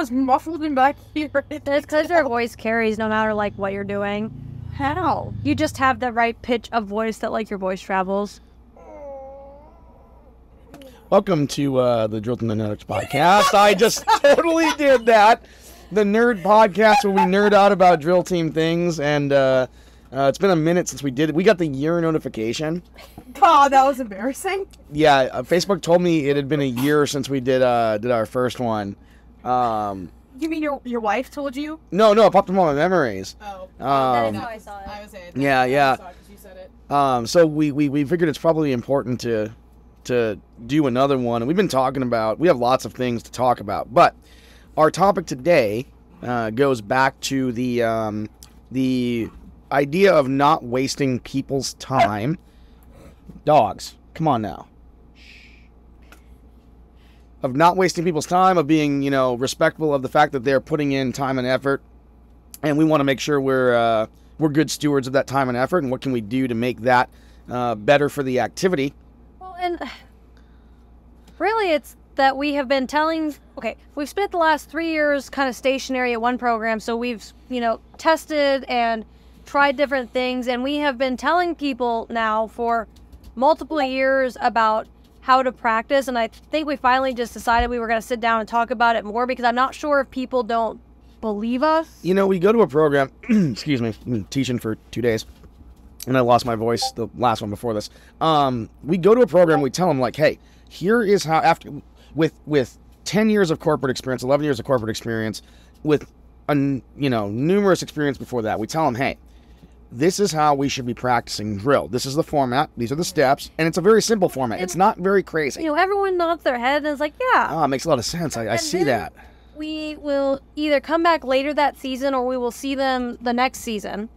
was muffled in back here. It's because your voice carries no matter, like, what you're doing. How? You just have the right pitch of voice that, like, your voice travels. Welcome to the Drill Team Nerds podcast. I just totally did that. The nerd podcast where we nerd out about drill team things, and it's been a minute since we did it. We got the year notification. Oh, that was embarrassing. Yeah, Facebook told me it had been a year since we did our first one. You mean your wife told you? No, it popped up on my memories. Oh, That is how I saw it. I was saying. Yeah. I saw it 'cause you said it. So we figured it's probably important to do another one. And we've been talking about, we have lots of things to talk about, but our topic today goes back to the idea of not wasting people's time. Dogs, come on now. Of not wasting people's time, of being, respectful of the fact that they're putting in time and effort, and we want to make sure we're good stewards of that time and effort. And what can we do to make that better for the activity? Well, and really it's that we have been telling, we've spent the last 3 years kind of stationary at one program, so we've, tested and tried different things, and we have been telling people now for multiple years about how to practice, and I think we finally just decided we were going to sit down and talk about it more, because I'm not sure if people don't believe us. We go to a program, excuse me, I've been teaching for 2 days, and I lost my voice the last one before this. We go to a program, we tell them, like, hey, here is how, after with 10 years of corporate experience, 11 years of corporate experience, with numerous experience before that, we tell them, hey, this is how we should be practicing drill. This is the format. These are the steps. And it's a very simple format. It's not very crazy. Everyone nods their head and is like, yeah. It makes a lot of sense. I see that. We will either come back later that season or we will see them the next season.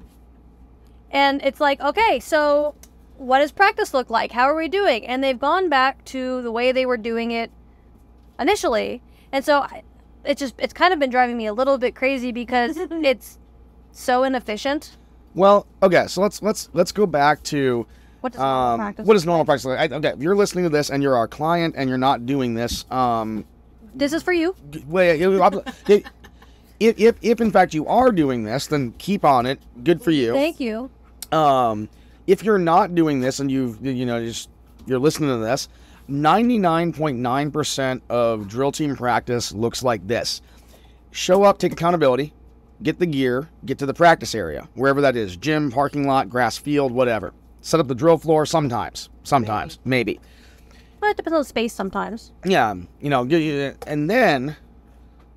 And it's like, okay, so what does practice look like? How are we doing? And they've gone back to the way they were doing it initially. And so it's kind of been driving me a little bit crazy because it's so inefficient. Well, okay, so let's go back to what does normal practice what is normal practice look like? Okay, if you're listening to this and you're our client and you're not doing this, this is for you. If in fact you are doing this, then keep on it. Good for you. Thank you. If you're not doing this and you're listening to this, 99.9% of drill team practice looks like this. Show up, take accountability, get the gear, get to the practice area, wherever that is, gym, parking lot, grass field, whatever. Set up the drill floor sometimes, maybe. Well, it depends on space sometimes. Yeah, and then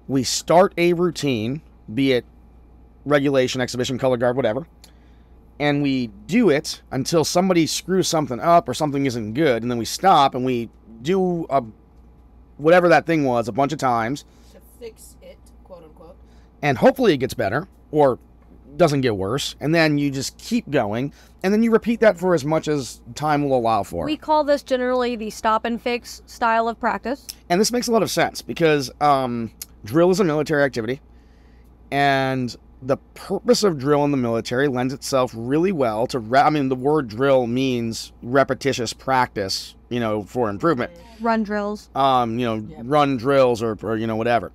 we start a routine, be it regulation, exhibition, color guard, whatever, and we do it until somebody screws something up or something isn't good, and then we stop and we do whatever that thing was a bunch of times. To fix it, quote unquote. And hopefully it gets better or doesn't get worse, and then you just keep going, and then you repeat that for as much as time will allow for. We call this generally the stop and fix style of practice. And this makes a lot of sense because drill is a military activity, and the purpose of drill in the military lends itself really well to, the word drill means repetitious practice, for improvement. Run drills. Run drills or whatever.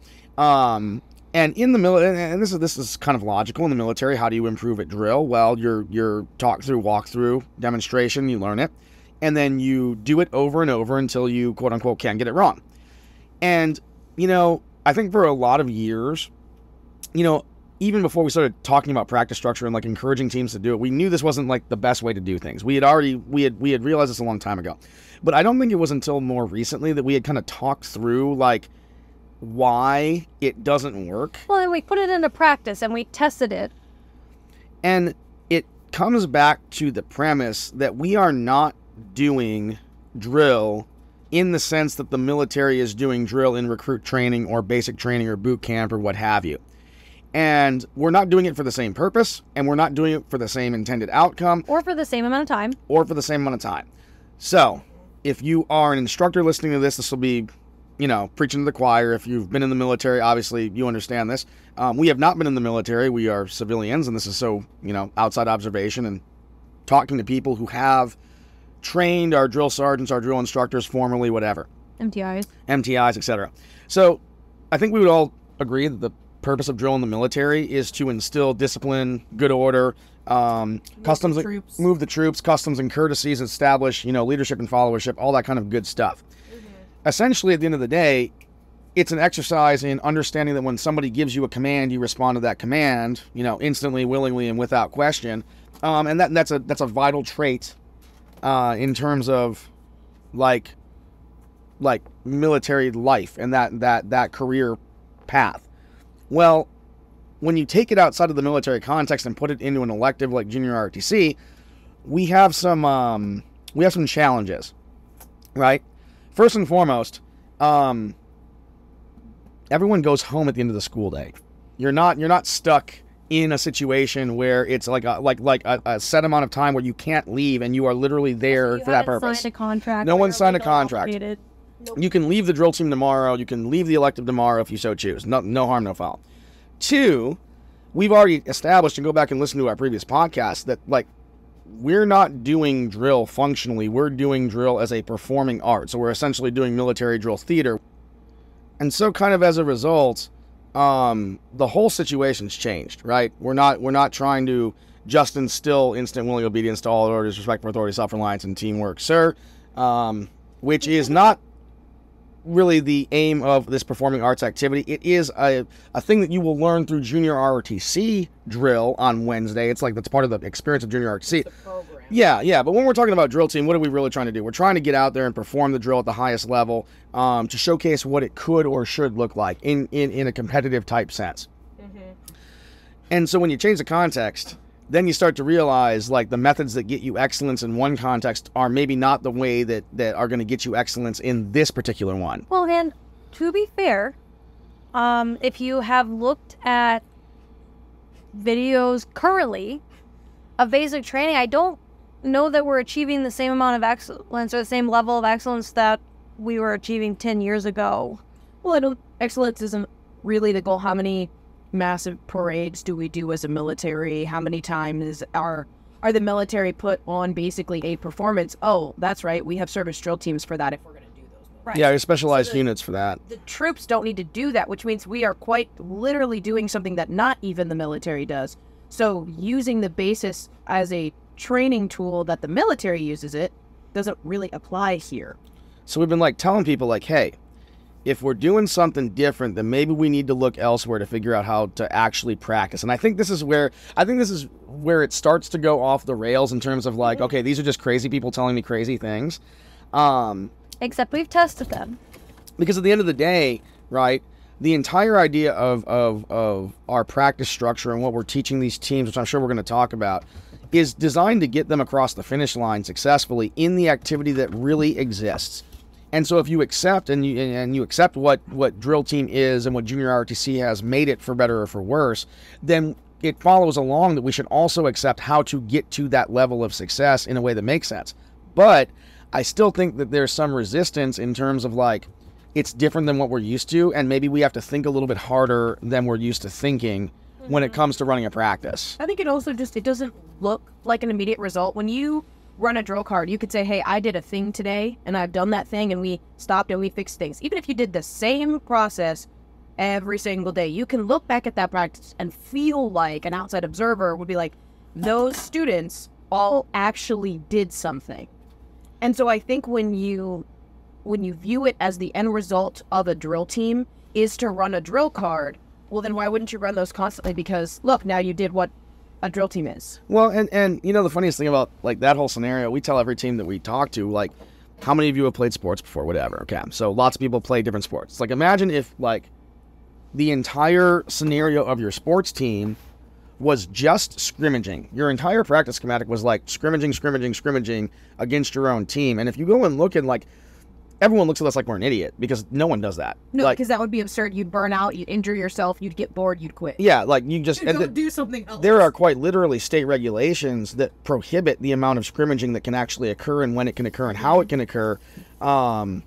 And in the military, and this is kind of logical in the military. How do you improve at drill? Well, you're walk through demonstration, you learn it, and then you do it over and over until you quote unquote can't get it wrong. And I think for a lot of years, even before we started talking about practice structure and like encouraging teams to do it, we knew this wasn't like the best way to do things. We had realized this a long time ago, but I don't think it was until more recently that we had kind of talked through like why it doesn't work. Well, and we put it into practice and we tested it. And it comes back to the premise that we are not doing drill in the sense that the military is doing drill in recruit training or basic training or boot camp or what have you. And we're not doing it for the same purpose, and we're not doing it for the same intended outcome. Or for the same amount of time. So, if you are an instructor listening to this, this will be, preaching to the choir. If you've been in the military, obviously you understand this. We have not been in the military. We are civilians, and this is so, outside observation and talking to people who have trained our drill sergeants, our drill instructors, formerly, whatever. MTIs, etc. So, I think we would all agree that the purpose of drill in the military is to instill discipline, good order, customs, move the troops, customs and courtesies, establish, leadership and followership, all that kind of good stuff. Essentially, at the end of the day, it's an exercise in understanding that when somebody gives you a command, you respond to that command, instantly, willingly, and without question. And that's a vital trait in terms of like military life and that career path. Well, when you take it outside of the military context and put it into an elective like junior ROTC, we have some challenges, right? First and foremost, everyone goes home at the end of the school day. You're not stuck in a situation where it's like a set amount of time where you can't leave and you are literally there for that purpose. Signed a contract. No one signed a contract. Nope. You can leave the drill team tomorrow. You can leave the elective tomorrow if you so choose. No harm, no foul. 2, we've already established, and go back and listen to our previous podcast, that we're not doing drill functionally. We're doing drill as a performing art. So we're essentially doing military drill theater. And so kind of as a result, the whole situation's changed, right? We're not trying to just instill instant willing obedience to all orders, respect for authority, self-reliance, and teamwork, sir, which is not really the aim of this performing arts activity. It is a thing that you will learn through junior ROTC drill on Wednesday. It's like that's part of the experience of junior ROTC. Yeah, but when we're talking about drill team, what are we really trying to do? We're trying to get out there and perform the drill at the highest level to showcase what it could or should look like in a competitive type sense. And so when you change the context, then you start to realize the methods that get you excellence in one context are maybe not the way that are going to get you excellence in this particular one. Well, and to be fair, if you have looked at videos currently of basic training, I don't know that we're achieving the same amount of excellence or the same level of excellence that we were achieving 10 years ago. Well, excellence isn't really the goal. How many massive parades do we do as a military? How many times are the military put on basically a performance? Oh, that's right, we have service drill teams for that if we're going to do those. Right. Yeah, specialized units for that. The troops don't need to do that, which means we are quite literally doing something that not even the military does. So using the basis as a training tool that the military uses it doesn't really apply here. So we've been telling people hey, if we're doing something different, then maybe we need to look elsewhere to figure out how to actually practice. And I think this is where it starts to go off the rails in terms of okay, these are just crazy people telling me crazy things. Except we've tested them. Because at the end of the day, right, the entire idea of our practice structure and what we're teaching these teams, which I'm sure we're going to talk about, is designed to get them across the finish line successfully in the activity that really exists. And so if you accept and you accept what drill team is and what junior ROTC has made it for better or for worse, then it follows along that we should also accept how to get to that level of success in a way that makes sense. But I still think that there's some resistance in terms of it's different than what we're used to, and maybe we have to think a little bit harder than we're used to thinking when it comes to running a practice. I think it also it doesn't look like an immediate result. When you run a drill card, you could say, hey, I did a thing today and I've done that thing and we stopped and we fixed things. Even if you did the same process every single day, you can look back at that practice and feel like an outside observer would be like, those students all actually did something. And so I think when you view it as the end result of a drill team is to run a drill card, well then why wouldn't you run those constantly? Because look, now you did what a drill team is. Well, and the funniest thing about that whole scenario, we tell every team that we talk to, how many of you have played sports before, whatever. Okay, so lots of people play different sports. Imagine if the entire scenario of your sports team was just scrimmaging. Your entire practice schematic was scrimmaging against your own team. And if you go and look at everyone looks at us like we're an idiot because no one does that. No, because that would be absurd. You'd burn out, you'd injure yourself, you'd get bored, you'd quit. Yeah, you just do something else. There are quite literally state regulations that prohibit the amount of scrimmaging that can actually occur and when it can occur and how it can occur. So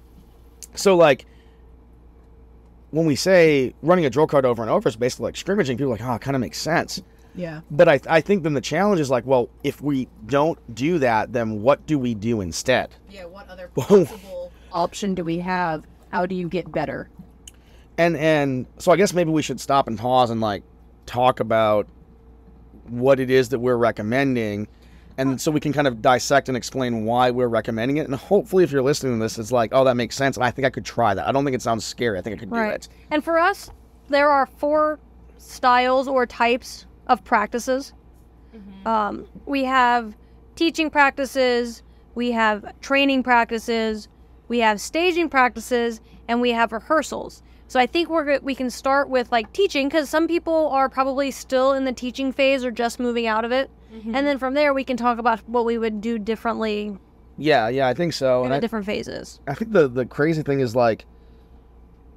when we say running a drill card over and over is basically scrimmaging, people are it kind of makes sense. Yeah. But I think then the challenge is well, if we don't do that, then what do we do instead? Yeah, what other possible option do we have? How do you get better? And so I guess maybe we should stop and pause and like talk about what it is that we're recommending, and so we can kind of dissect and explain why we're recommending it. And hopefully if you're listening to this, it's like, oh, that makes sense, and I think I could try that. I don't think it sounds scary. I think I could do it. And for us, there are 4 styles or types of practices. We have teaching practices, we have training practices, we have staging practices, and we have rehearsals. So I think we can start with like teaching, because some people are probably still in the teaching phase or just moving out of it. And then from there we can talk about what we would do differently. Yeah, I think so. In the different phases. I think the crazy thing is, like,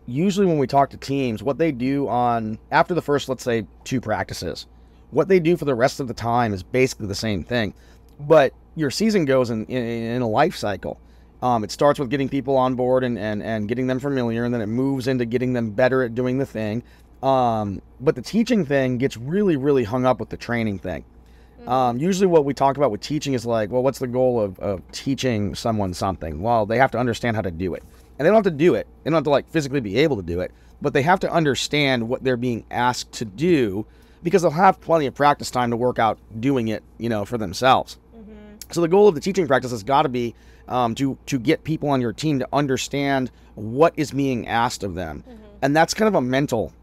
usually when we talk to teams, what they do after the first, let's say, 2 practices, what they do for the rest of the time is basically the same thing. But your season goes in a life cycle. It starts with getting people on board and getting them familiar, and then it moves into getting them better at doing the thing. But the teaching thing gets really, really hung up with the training thing. Usually what we talk about with teaching is like, well, what's the goal of teaching someone something? Well, they have to understand how to do it. And they don't have to do it. They don't have to like physically be able to do it, but they have to understand what they're being asked to do, because they'll have plenty of practice time to work out doing it, for themselves. So the goal of the teaching practice has got to be to get people on your team to understand what is being asked of them. And that's kind of a mental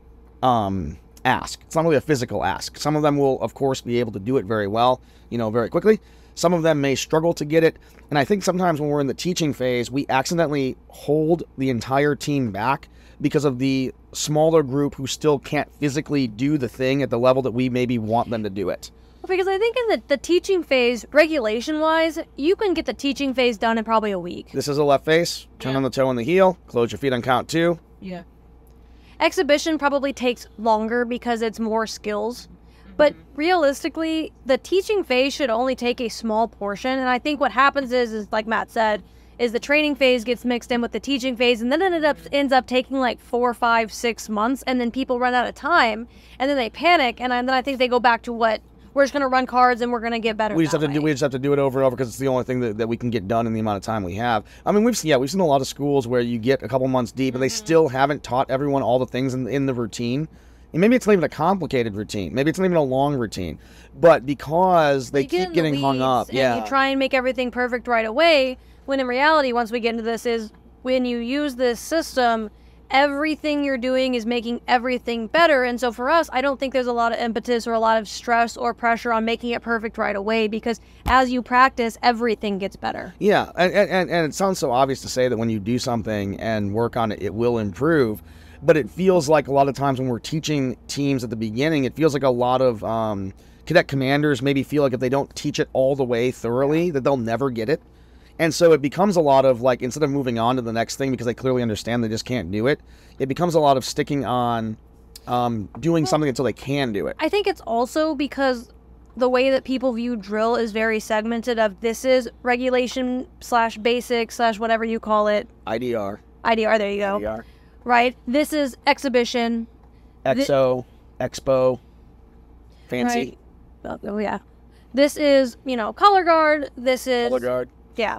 ask. It's not really a physical ask. Some of them will, of course, be able to do it very well, very quickly. Some of them may struggle to get it. And I think sometimes when we're in the teaching phase, we accidentally hold the entire team back because of the smaller group who still can't physically do the thing at the level that we maybe want them to do it. Because I think in the teaching phase, regulation-wise, you can get the teaching phase done in probably a week. This is a left face. Turn on the toe and the heel. Close your feet on count 2. Yeah. Exhibition probably takes longer because it's more skills. But realistically, the teaching phase should only take a small portion. And I think what happens is like Matt said, is the training phase gets mixed in with the teaching phase, and then it ends up taking like 4, 5, 6 months, and then people run out of time, and then they panic, and then I think they go back to we're just going to run cards and we're going to get better. We just have to do it over and over because it's the only thing that we can get done in the amount of time we have. I mean, we've seen a lot of schools where you get a couple months deep and they still haven't taught everyone all the things in the routine. And maybe it's not even a complicated routine. Maybe it's not even a long routine. But because they keep getting hung up. And you try and make everything perfect right away, when in reality, once we get into this, is when you use this system, everything you're doing is making everything better. And so for us, I don't think there's a lot of impetus or a lot of stress or pressure on making it perfect right away, because as you practice, everything gets better. Yeah, and it sounds so obvious to say that when you do something and work on it, it will improve. But it feels like a lot of times when we're teaching teams at the beginning, it feels like a lot of cadet commanders maybe feel like if they don't teach it all the way thoroughly, that they'll never get it. And so it becomes a lot of, like, instead of moving on to the next thing because they clearly understand they just can't do it, it becomes a lot of sticking on doing something until they can do it. I think it's also because the way that people view drill is very segmented of this is regulation / basic / whatever you call it. IDR. IDR, there you go. IDR. Right? This is exhibition. XO, Expo, fancy. Right. Oh, yeah. This is, color guard. This is... Color guard. Yeah.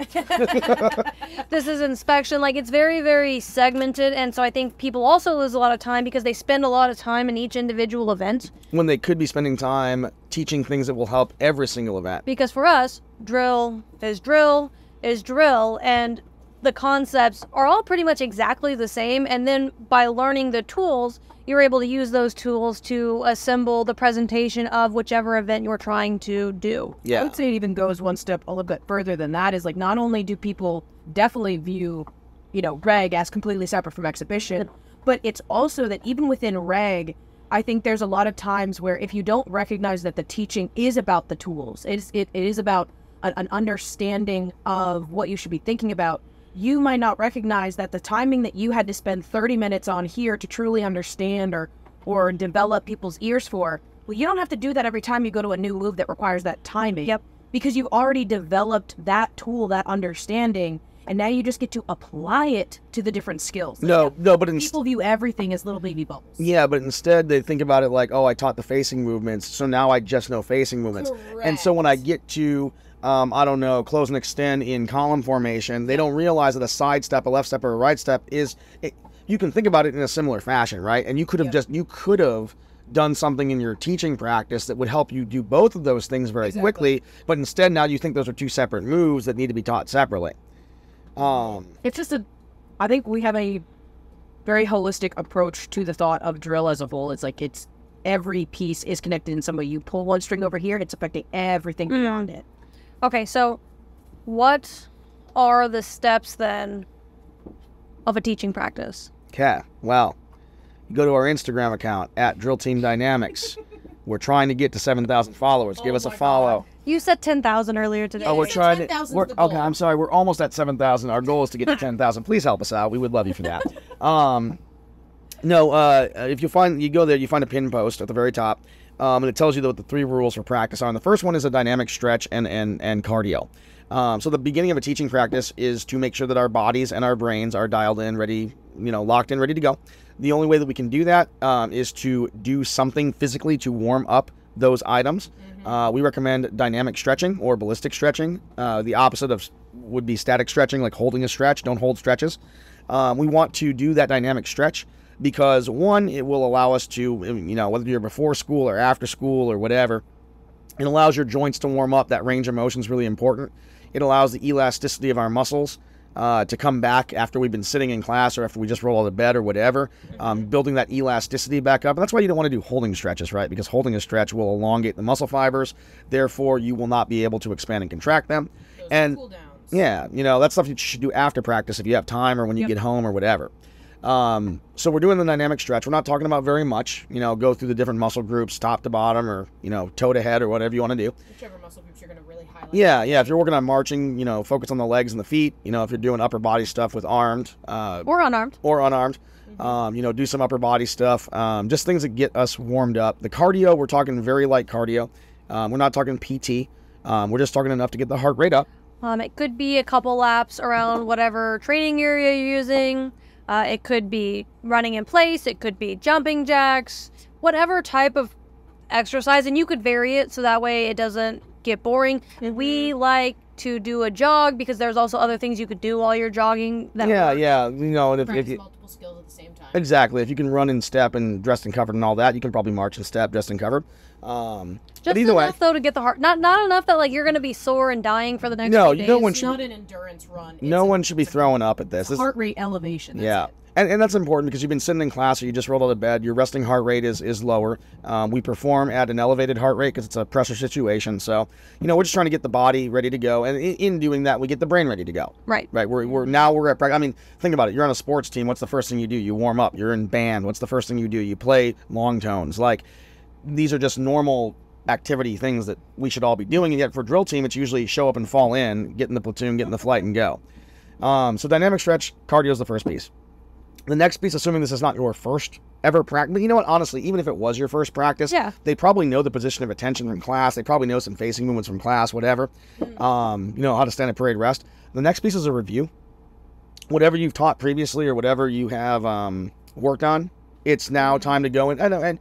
This is inspection. Like, it's very, very segmented. And so I think people also lose a lot of time because they spend a lot of time in each individual event. When they could be spending time teaching things that will help every single event. Because for us, drill is drill is drill. And the concepts are all pretty much exactly the same. And then by learning the tools, you're able to use those tools to assemble the presentation of whichever event you're trying to do. Yeah. I would say it even goes one step a little bit further than that. Is like, not only do people definitely view, reg as completely separate from exhibition, but it's also that even within reg, I think there's a lot of times where if you don't recognize that the teaching is about the tools, it is about an understanding of what you should be thinking about, you might not recognize that the timing that you had to spend 30 minutes on here to truly understand or develop people's ears for, well, you don't have to do that every time you go to a new move that requires that timing. Yep. Because you've already developed that tool, that understanding, and now you just get to apply it to the different skills. But people view everything as little baby bubbles. Yeah, but instead they think about it like, oh, I taught the facing movements, so now I just know facing movements. Correct. And so when I get to close and extend in column formation, they don't realize that a side step, a left step, or a right step you can think about it in a similar fashion, right? And you could have you could have done something in your teaching practice that would help you do both of those things very quickly, but instead now you think those are two separate moves that need to be taught separately. It's just I think we have a very holistic approach to the thought of drill as a whole. It's like every piece is connected in some way. You pull one string over here, it's affecting everything beyond it. Okay, so what are the steps then of a teaching practice? Okay, well, you go to our Instagram account at Drill Team Dynamics. We're trying to get to 7,000 followers. Give us a follow. God. You said 10,000 earlier today. We're trying to. Okay, I'm sorry. We're almost at 7,000. Our goal is to get to 10,000. Please help us out. We would love you for that. If you go there, you find a pin post at the very top, and it tells you what the 3 rules for practice are. And the first one is a dynamic stretch and cardio. So the beginning of a teaching practice is to make sure that our bodies and our brains are dialed in, ready, locked in, ready to go. The only way that we can do that is to do something physically to warm up those items. We recommend dynamic stretching or ballistic stretching. The opposite of would be static stretching, like holding a stretch. Don't hold stretches. We want to do that dynamic stretch because, one, it will allow us to, whether you're before school or after school or whatever, it allows your joints to warm up. That range of motion is really important. It allows the elasticity of our muscles to come back after we've been sitting in class or after we just roll out of bed or whatever, building that elasticity back up. And that's why you don't want to do holding stretches, right? Because holding a stretch will elongate the muscle fibers. Therefore, you will not be able to expand and contract them. And cool downs. Yeah, that's stuff you should do after practice if you have time or when you get home or whatever. So we're doing the dynamic stretch. We're not talking about very much, go through the different muscle groups, top to bottom or, toe to head or whatever you want to do. Whichever muscle groups you're going to really highlight. Yeah. If you're working on marching, focus on the legs and the feet. If you're doing upper body stuff with armed. Or unarmed. Do some upper body stuff. Just things that get us warmed up. The cardio, we're talking very light cardio. We're not talking PT. We're just talking enough to get the heart rate up. It could be a couple laps around whatever training area you're using. It could be running in place. It could be jumping jacks, whatever type of exercise. And you could vary it so that way it doesn't get boring. We like to do a jog because there's also other things you could do while you're jogging. That If you multiple skills at the same time. Exactly. If you can run in step and dressed and covered and all that, you can probably march in step, dressed and covered. Just enough though to get the heart. Not enough that you're going to be sore and dying for the next few days. It's not an endurance run. No one should be throwing up at this. Heart rate elevation. That's it. And that's important because you've been sitting in class or you just rolled out of bed. Your resting heart rate is lower. We perform at an elevated heart rate because it's a pressure situation. So, we're just trying to get the body ready to go. And in doing that, we get the brain ready to go. Right. We're at practice. I mean, think about it. You're on a sports team. What's the first thing you do? You warm up. You're in band. What's the first thing you do? You play long tones. These are just normal activity things that we should all be doing. And yet for drill team, it's usually show up and fall in, get in the platoon, get in the flight and go. So dynamic stretch, cardio is the first piece. The next piece, assuming this is not your first ever practice, but you know what, honestly, even if it was your first practice, they probably know the position of attention from class. They probably know some facing movements from class, whatever. How to stand at parade rest. The next piece is a review. Whatever you've taught previously or whatever you have worked on, it's now time to go and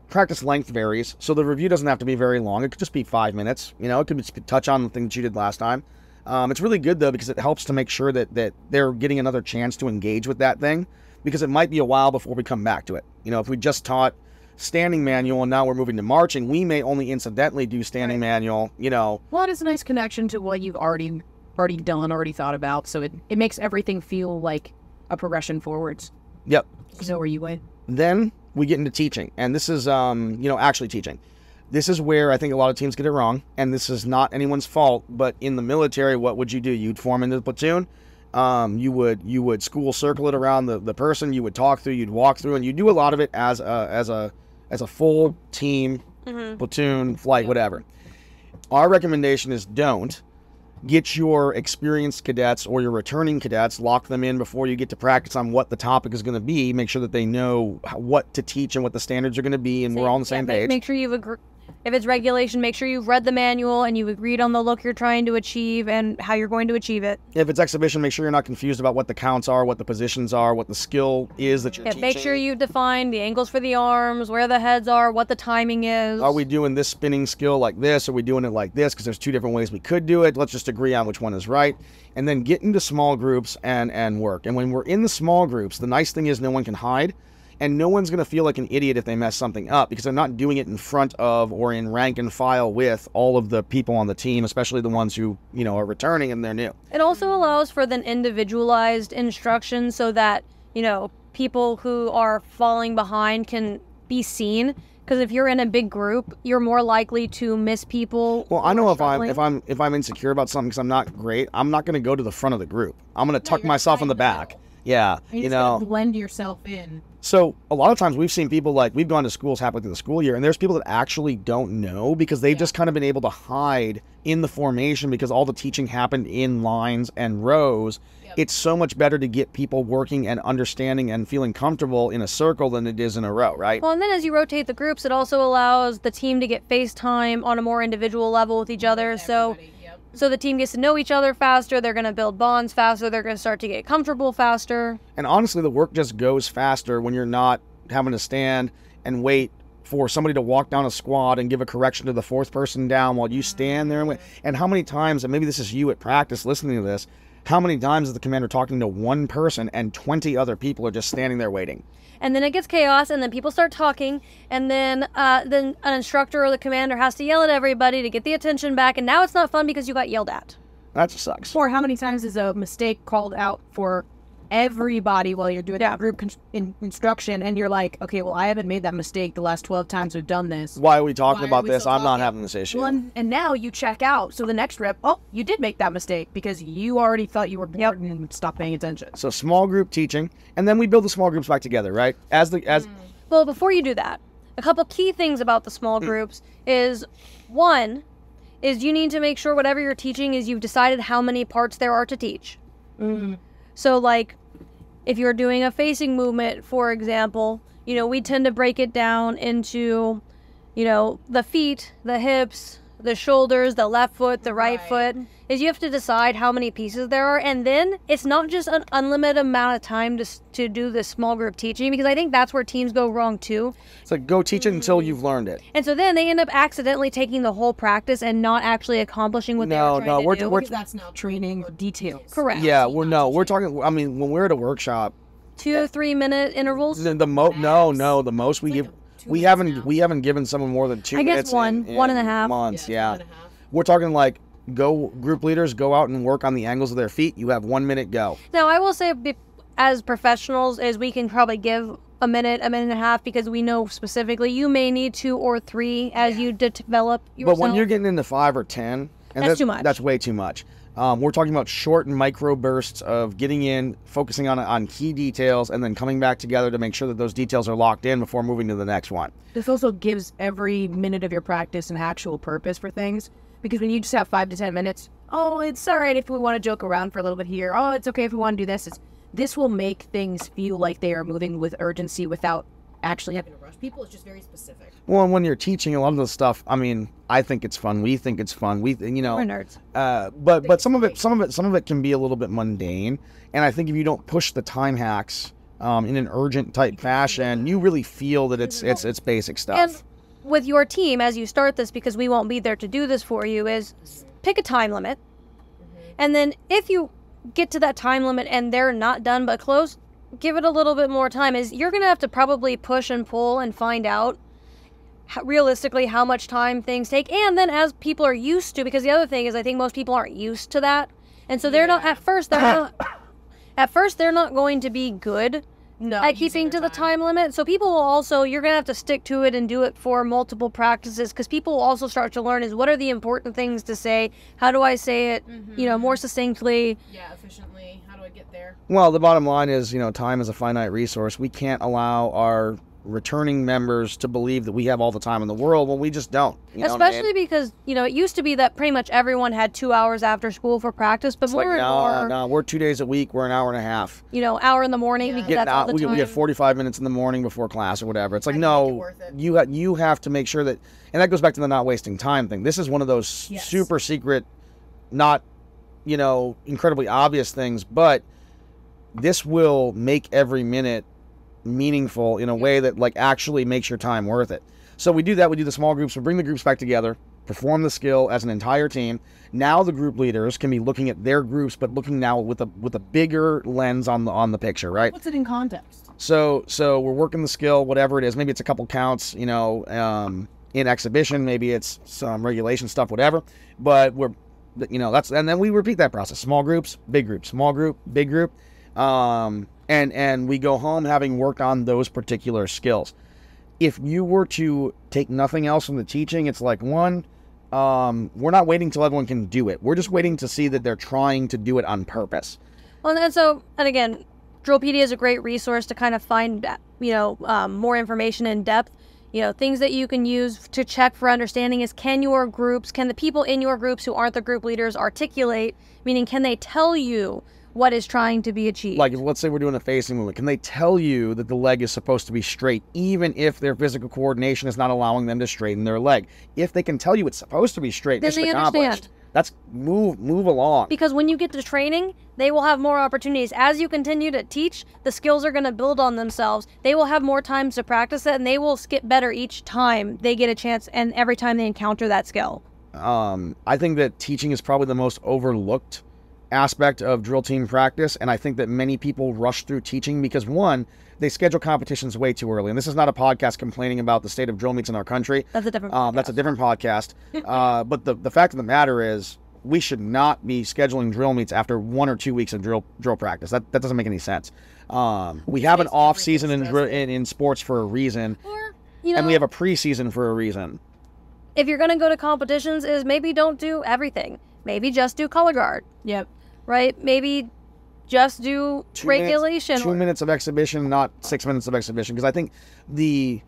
practice length varies. So the review doesn't have to be very long. It could just be 5 minutes. It could just touch on the thing that you did last time. It's really good, though, because it helps to make sure that they're getting another chance to engage with that thing, because it might be a while before we come back to it. If we just taught standing manual and now we're moving to marching, we may only incidentally do standing manual, Well, it is a nice connection to what you've already done, already thought about, so it makes everything feel like a progression forwards. Yep. So where you went. Then we get into teaching, and this is, actually teaching. This is where I think a lot of teams get it wrong, and this is not anyone's fault, but in the military, what would you do? You'd form into the platoon. You would school circle it around the person. You would talk through, you'd walk through, and you do a lot of it as a full team, platoon, flight, whatever. Our recommendation is don't. Get your experienced cadets or your returning cadets, lock them in before you get to practice on what the topic is going to be. Make sure that they know what to teach and what the standards are going to be, and we're all on the same page. Make sure you've If it's regulation, make sure you've read the manual and you've agreed on the look you're trying to achieve and how you're going to achieve it. If it's exhibition, make sure you're not confused about what the counts are, what the positions are, what the skill is that you're teaching. Make sure you define the angles for the arms, where the heads are, what the timing is. Are we doing this spinning skill like this? Are we doing it like this? Because there's 2 different ways we could do it. Let's just agree on which one is right. And then get into small groups and work. And when we're in the small groups, the nice thing is no one can hide. And no one's going to feel like an idiot if they mess something up because they're not doing it in front of or in rank and file with all of the people on the team, especially the ones who, are returning and they're new. It also allows for the individualized instruction so that, people who are falling behind can be seen. Because if you're in a big group, you're more likely to miss people. Well, I know if I'm insecure about something because I'm not great, I'm not going to go to the front of the group. I'm going to tuck myself in the back. Yeah, you know, blend yourself in. So a lot of times we've seen people we've gone to schools halfway through the school year, and there's people that actually don't know because they've just kind of been able to hide in the formation because all the teaching happened in lines and rows. It's so much better to get people working and understanding and feeling comfortable in a circle than it is in a row, right? Well, and then as you rotate the groups, it also allows the team to get face time on a more individual level with each other. So the team gets to know each other faster, they're going to build bonds faster, they're going to start to get comfortable faster. And honestly, the work just goes faster when you're not having to stand and wait for somebody to walk down a squad and give a correction to the 4th person down while you stand there and wait. And how many times, and maybe this is you at practice listening to this, how many times is the commander talking to one person and 20 other people are just standing there waiting? And then it gets chaos, and then people start talking, and then an instructor or the commander has to yell at everybody to get the attention back, and now it's not fun because you got yelled at. That sucks. Or how many times is a mistake called out for everybody while you're doing group instruction, and you're like, okay, well, I haven't made that mistake the last 12 times we've done this. Why are we talking about this? I'm not having this issue. Well, and now you check out. So the next rep, you did make that mistake because you already thought you were bored and stopped paying attention. So small group teaching, and then we build the small groups back together, right? Well, before you do that, a couple key things about the small groups is, one, is you need to make sure whatever you're teaching is you've decided how many parts there are to teach. So, if you're doing a facing movement, for example, we tend to break it down into, the feet, the hips, the shoulders, the left foot, the right foot, is you have to decide how many pieces there are. And then it's not just an unlimited amount of time to do this small group teaching, because I think that's where teams go wrong too. It's like, go teach it until you've learned it. And so then they end up accidentally taking the whole practice and not actually accomplishing what they were trying to do. Because that's not training or details. Correct. Yeah, we're talking, I mean, when we're at a workshop, 2 or 3 minute intervals. The most we give. We haven't given someone more than 2 minutes. I guess one and a half months. Yeah. We're talking group leaders go out and work on the angles of their feet. You have 1 minute, go. Now I will say, as professionals, is we can probably give a minute and a half because we know specifically you may need 2 or 3 as you develop yourself. But when you're getting into 5 or 10, that's too much. That's way too much. We're talking about short and micro bursts of getting in, focusing on key details, and then coming back together to make sure that those details are locked in before moving to the next one. This also gives every minute of your practice an actual purpose for things, because when you just have 5 to 10 minutes, it's all right if we want to joke around for a little bit here. It's okay if we want to do this. This will make things feel like they are moving with urgency without actually having to rush people. It's just very specific. Well, and when you're teaching a lot of the stuff, I mean, I think it's fun. We think it's fun. We're nerds. But some of it can be a little bit mundane. And I think if you don't push the time hacks in an urgent type fashion, you really feel that it's basic stuff. And with your team, as you start this, because we won't be there to do this for you, is pick a time limit. And then if you get to that time limit and they're not done but close, give it a little bit more time. You're going to have to probably push and pull and find out realistically how much time things take. And then as people are used to, because the other thing is I think most people aren't used to that. And so they're not, at first they're not going to be good at keeping to the time limit. So people will also, you're going to have to stick to it and do it for multiple practices, because people will also start to learn is what are the important things to say? How do I say it, more succinctly? Yeah, efficiently. How do I get there? Well, the bottom line is, time is a finite resource. We can't allow our returning members to believe that we have all the time in the world when we just don't. You know what I mean? Especially because, it used to be that pretty much everyone had 2 hours after school for practice, but It's more like, and more, no, we're 2 days a week. We're an hour and a half. hour in the morning because Getting that's all out, the we time. get 45 minutes in the morning before class or whatever. It's like, Make it no, worth it. you have to make sure that, and that goes back to the not wasting time thing. This is one of those super secret, not, incredibly obvious things, but this will make every minute meaningful in a way that like actually makes your time worth it. So we do that. We do the small groups. We bring the groups back together, perform the skill as an entire team. Now the group leaders can be looking at their groups, but looking now with a bigger lens on the picture, right? What's it in context? So we're working the skill, whatever it is. Maybe it's a couple counts, in exhibition. Maybe it's some regulation stuff, whatever. But and then we repeat that process. Small groups, big group, small group, big group. And we go home having worked on those particular skills. If you were to take nothing else from the teaching, it's like, one, we're not waiting till everyone can do it. We're just waiting to see that they're trying to do it on purpose. Well, and again, Drillpedia is a great resource to kind of find, more information in depth. Things that you can use to check for understanding is, can the people in your groups who aren't the group leaders articulate, meaning can they tell you what is trying to be achieved? Like, let's say we're doing a facing movement. Can they tell you that the leg is supposed to be straight, even if their physical coordination is not allowing them to straighten their leg? If they can tell you it's supposed to be straight, Then mission they accomplished. understand. That's move along. Because when you get to training, they will have more opportunities. As you continue to teach, the skills are going to build on themselves. They will have more time to practice it, and they will get better each time they get a chance and every time they encounter that skill. I think that teaching is probably the most overlooked aspect of drill team practice, and I think that many people rush through teaching because, one, they schedule competitions way too early. And this is not a podcast complaining about the state of drill meets in our country. That's a different podcast. That's a different podcast. But the fact of the matter is, we should not be scheduling drill meets after 1 or 2 weeks of drill practice. That doesn't make any sense. We have an off season in sports for a reason, and we have a preseason for a reason. If you're going to go to competitions, is maybe don't do everything. Maybe just do color guard. Yep. Right? Maybe just do regulation. 2 minutes of exhibition, not 6 minutes of exhibition. Because I think the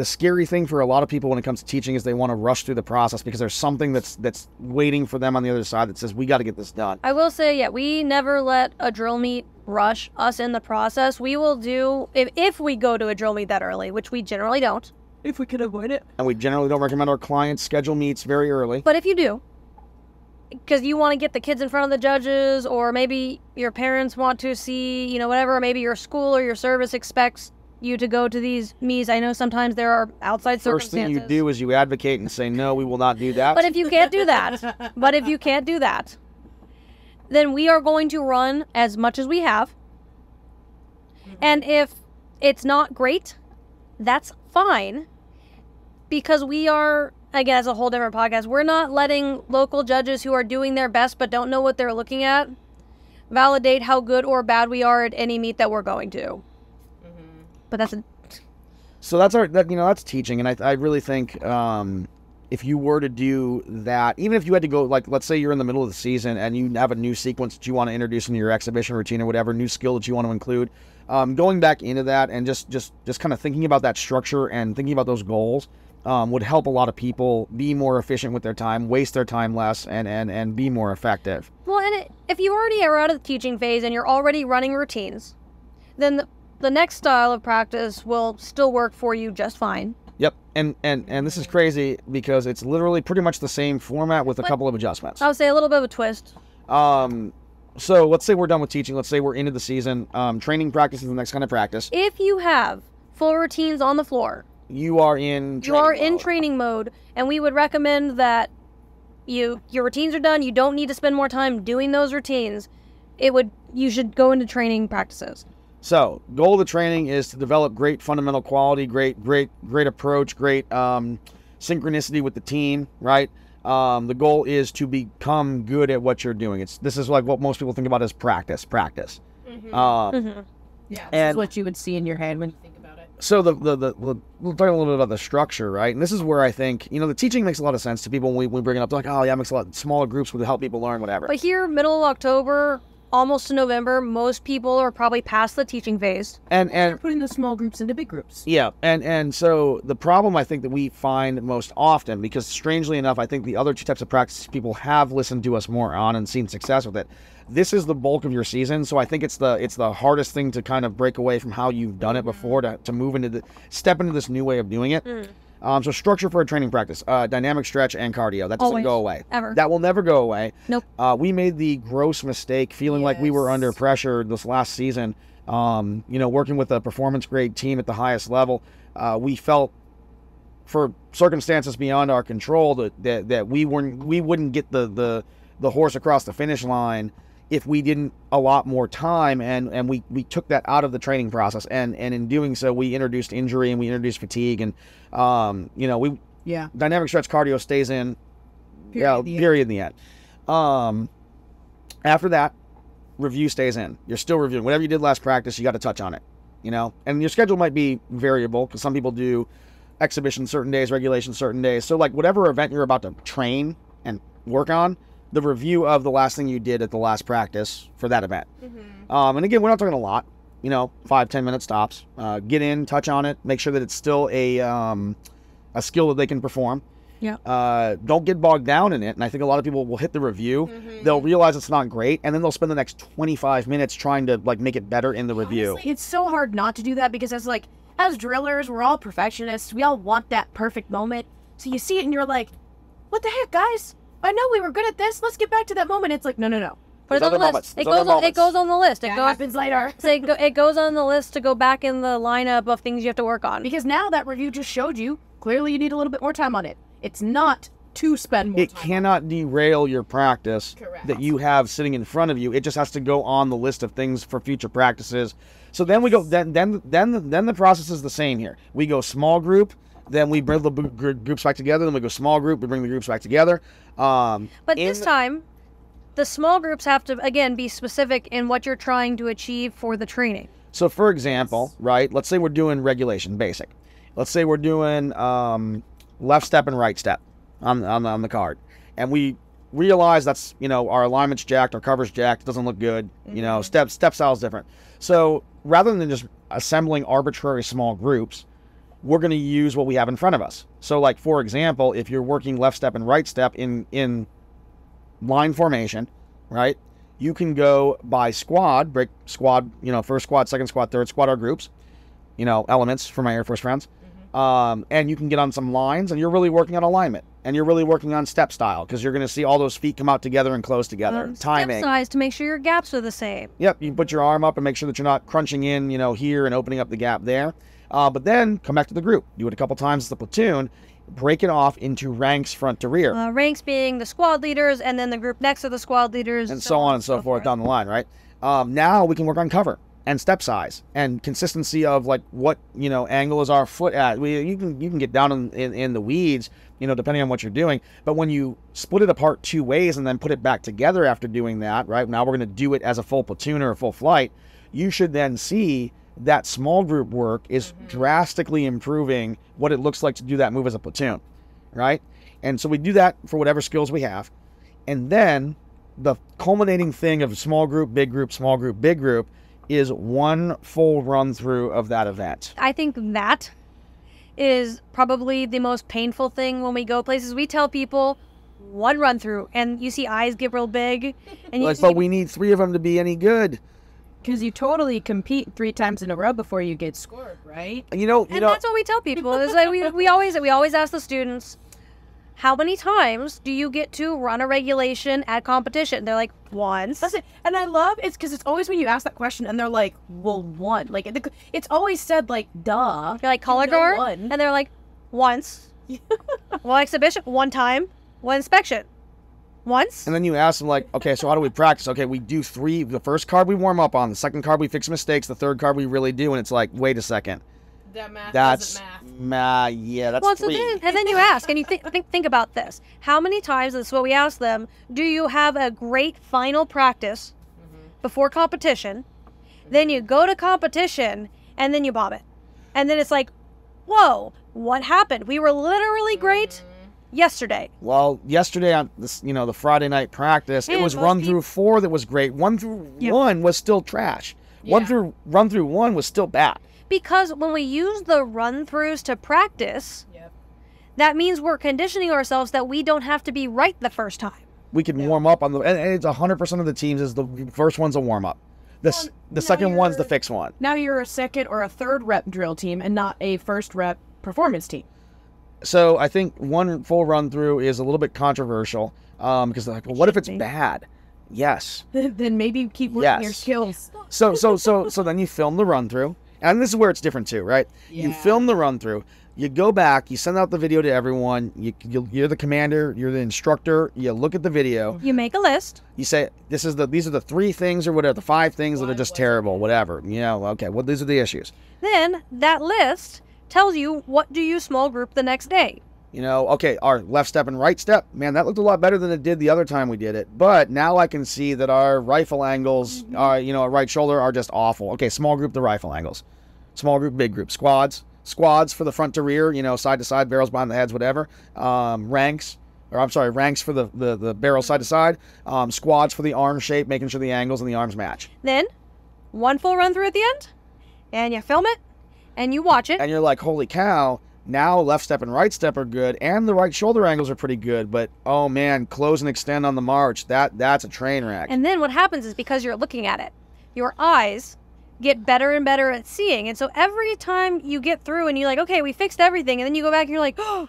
scary thing for a lot of people when it comes to teaching is they want to rush through the process because there's something that's waiting for them on the other side that says, we got to get this done. I will say, we never let a drill meet rush us in the process. We will do, if we go to a drill meet that early, which we generally don't. If we could avoid it. And we generally don't recommend our clients schedule meets very early. But if you do, because you want to get the kids in front of the judges, or maybe your parents want to see, whatever, or maybe your school or your service expects you to go to these meets. I know sometimes there are outside First circumstances. thing you do is you advocate and say, no, we will not do that. But if you can't do that, then we are going to run as much as we have. And if it's not great, that's fine. Because we are, again, it's a whole different podcast. We're not letting local judges who are doing their best but don't know what they're looking at validate how good or bad we are at any meet that we're going to. But that's So that's teaching, and I really think if you were to do that, even if you had to go, like, let's say you're in the middle of the season and you have a new sequence that you want to introduce into your exhibition routine or whatever, new skill that you want to include, going back into that and just kind of thinking about that structure and thinking about those goals would help a lot of people be more efficient with their time, waste their time less, and be more effective. Well, and if you already are out of the teaching phase and you're already running routines, then the next style of practice will still work for you just fine. Yep, and this is crazy because it's literally pretty much the same format with a couple of adjustments. I would say a little bit of a twist. So let's say we're done with teaching. Let's say we're into the season. Training practice is the next kind of practice. If you have full routines on the floor, you are in training mode, and we would recommend that your routines are done. You don't need to spend more time doing those routines. You should go into training practices. So, goal of the training is to develop great fundamental quality, great approach, great synchronicity with the team, right? The goal is to become good at what you're doing. This is like what most people think about as practice. Yeah, that's what you would see in your head when you think about it. So we'll talk a little bit about the structure, right? And this is where I think, the teaching makes a lot of sense to people when we bring it up. They're like, oh yeah, it makes a lot. Smaller groups would help people learn, whatever. But here, middle of October, almost to November. Most people are probably past the teaching phase. And We're putting the small groups into big groups. yeah, and so the problem I think that we find most often, because strangely enough, I think the other two types of practices people have listened to us more on and seen success with it. This is the bulk of your season, so I think it's the hardest thing to kind of break away from how you've done it before to move into step into this new way of doing it. So structure for a training practice, dynamic stretch and cardio. That doesn't Always. go away. Ever. That will never go away. Nope. We made the gross mistake feeling like we were under pressure this last season. Working with a performance grade team at the highest level, we felt for circumstances beyond our control that we wouldn't get the horse across the finish line if we didn't allot more time, and we took that out of the training process, and in doing so we introduced injury and we introduced fatigue, and dynamic stretch cardio stays in period in the end. After that, review stays in. You're still reviewing whatever you did last practice. You got to touch on it, and your schedule might be variable because some people do exhibition certain days, regulation certain days. So like whatever event you're about to train and work on, the review of the last thing you did at the last practice for that event. And again, we're not talking a lot, 5-10 minute stops. Get in, touch on it, make sure that it's still a skill that they can perform. Yeah. Don't get bogged down in it. And I think a lot of people will hit the review, they'll realize it's not great, and then they'll spend the next 25 minutes trying to like make it better in the review. Honestly, it's so hard not to do that because as drillers, we're all perfectionists. We all want that perfect moment. So you see it and you're like, what the heck, guys? I know we were good at this. Let's get back to that moment. It's like, no. Put it on the list. It goes on the list. It happens later. It goes on the list to go back in the lineup of things you have to work on. Because now that review just showed you, clearly you need a little bit more time on it. It's not to spend more time. It cannot derail your practice that you have sitting in front of you. It just has to go on the list of things for future practices. So then we go. Then the process is the same here. We go small group. Then we bring the groups back together. Then we go small group. We bring the groups back together. But this time, the small groups have to, again, be specific in what you're trying to achieve for the training. So, for example, right, let's say we're doing regulation, basic. Let's say we're doing left step and right step on the card. And we realize that's, our alignment's jacked, our cover's jacked, it doesn't look good. Step style is different. So, rather than just assembling arbitrary small groups, we're going to use what we have in front of us. So like, for example, if you're working left step and right step in line formation, right, you can go by squad, break squad, first squad, second squad, third squad are groups, elements for my Air Force friends. And you can get on some lines and you're really working on alignment and you're really working on step style because you're going to see all those feet come out together and close together. Timing. Step size to make sure your gaps are the same. Yep. You put your arm up and make sure that you're not crunching in, here and opening up the gap there. But then come back to the group. Do it a couple times as the platoon. Break it off into ranks front to rear. Ranks being the squad leaders and then the group next to the squad leaders. And so on and so forth down the line, right? Now we can work on cover and step size and consistency of like what, angle is our foot at. You can get down in the weeds, depending on what you're doing. But when you split it apart two ways and then put it back together after doing that, right? Now we're going to do it as a full platoon or a full flight. You should then see that small group work is drastically improving what it looks like to do that move as a platoon, right? And so we do that for whatever skills we have. And then the culminating thing of small group, big group, small group, big group is one full run through of that event. I think that is probably the most painful thing when we go places. We tell people one run through and you see eyes get real big. And But we need 3 of them to be any good. Because you totally compete 3 times in a row before you get scored, right? And that's what we tell people. Is like we always ask the students, how many times do you get to run a regulation at competition? They're like, once. That's it. And I love it's because it's always when you ask that question and they're like, well, one. Like it's always said like, duh. You're like color guard, one. and they're like, once. One exhibition, one time, one inspection. Once. And then you ask them like, okay, so how do we practice? Okay, we do 3. The first card we warm up on. The second card we fix mistakes. The third card we really do. And it's like, wait a second. That math That's math. Yeah, that's well, 3. And then you ask, and you think about this. How many times, this is what we ask them, do you have a great final practice before competition? Then you go to competition, and then you bomb it. And then it's like, whoa, what happened? We were literally great. yesterday. Well, yesterday on this, the Friday night practice, it And was most run through 4 that was great. 1 through 1 was still trash. Run through 1 was still bad. Because when we use the run-throughs to practice, that means we're conditioning ourselves that we don't have to be right the first time. We can warm up on and it's 100% of the teams is the first one's a warm up. The second one's the fix one. Now you're a second or a third rep drill team and not a first rep performance team. So I think 1 full run through is a little bit controversial because they're like, well, what if it's bad? Yes. Then maybe keep working your skills. So then you film the run through, and this is where it's different too, right? You film the run through. You go back, you send out the video to everyone. You're the commander, you're the instructor. You look at the video. You make a list. You say these are the 3 things or whatever, the 5 things that are just terrible, whatever. Okay, well these are the issues. Then that list tells you what do you small group the next day. Okay, our left step and right step, man, that looked a lot better than it did the other time we did it. But now I can see that our rifle angles, our right shoulder are just awful. Okay, small group the rifle angles, small group, big group, squads for the front to rear, side to side, barrels behind the heads, whatever. Ranks for the barrel side to side. Squads for the arm shape, making sure the angles and the arms match. Then 1 full run through at the end, and you film it, and you watch it. And you're like, holy cow, now left step and right step are good, and the right shoulder angles are pretty good, but oh man, close and extend on the march, that's a train wreck. And then what happens is because you're looking at it, your eyes get better and better at seeing. And so every time you get through and you're like, okay, we fixed everything, and then you go back and you're like, oh.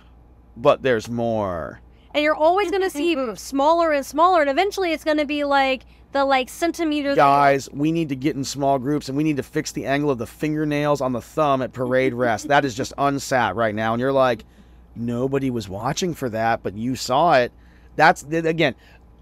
But there's more. And you're always going to see smaller and smaller, and eventually it's going to be like the centimeter. Guys, we need to get in small groups, and we need to fix the angle of the fingernails on the thumb at parade rest. That is just unsat right now. And you're like, nobody was watching for that, but you saw it. That's, again,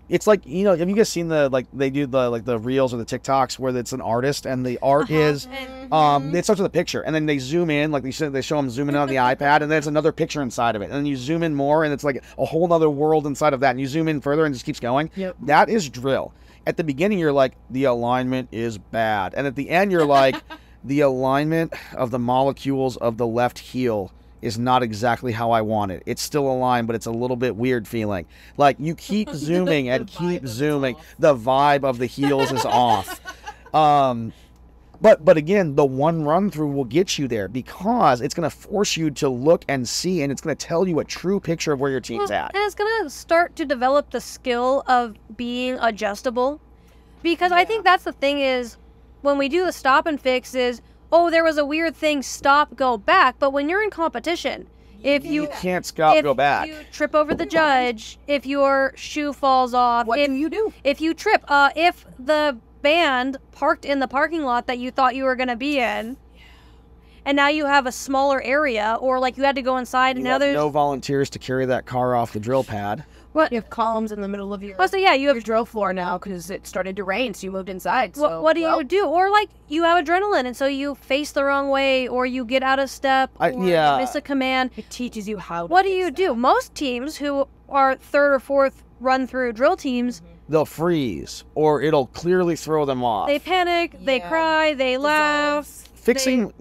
it's like, have you guys seen they do the reels or the TikToks where it's an artist and the art is, it starts with a picture and then they zoom in, like they show them zooming in on the iPad, and then it's another picture inside of it. And then you zoom in more and it's like a whole other world inside of that. And you zoom in further and it just keeps going. Yep. That is drill. At the beginning, you're like, the alignment is bad. And at the end, you're like, the alignment of the molecules of the left heel is not exactly how I want it. It's still aligned, but it's a little bit weird feeling. Like, you keep zooming and keep zooming. The vibe of the heels is off. But again, the 1 run through will get you there because it's going to force you to look and see, and it's going to tell you a true picture of where your team's at. And it's going to start to develop the skill of being adjustable. Because I think that's the thing is, when we do the stop and fix is, oh, there was a weird thing, stop, go back. But when you're in competition, if you can't stop, go back. If you trip over the judge, if your shoe falls off, what do you do? If you trip, if the band parked in the parking lot that you thought you were going to be in, and now you have a smaller area, or like you had to go inside, and now there's no volunteers to carry that car off the drill pad. What? You have columns in the middle of your, you have your drill floor now because it started to rain, so you moved inside. So, what do you do? Or like you have adrenaline, and so you face the wrong way, or you get out of step, or you miss a command. It teaches you how to What do you do? Most teams who are 3rd or 4th run-through drill teams, they'll freeze, or it'll clearly throw them off. They panic, they cry, they laugh. Fixing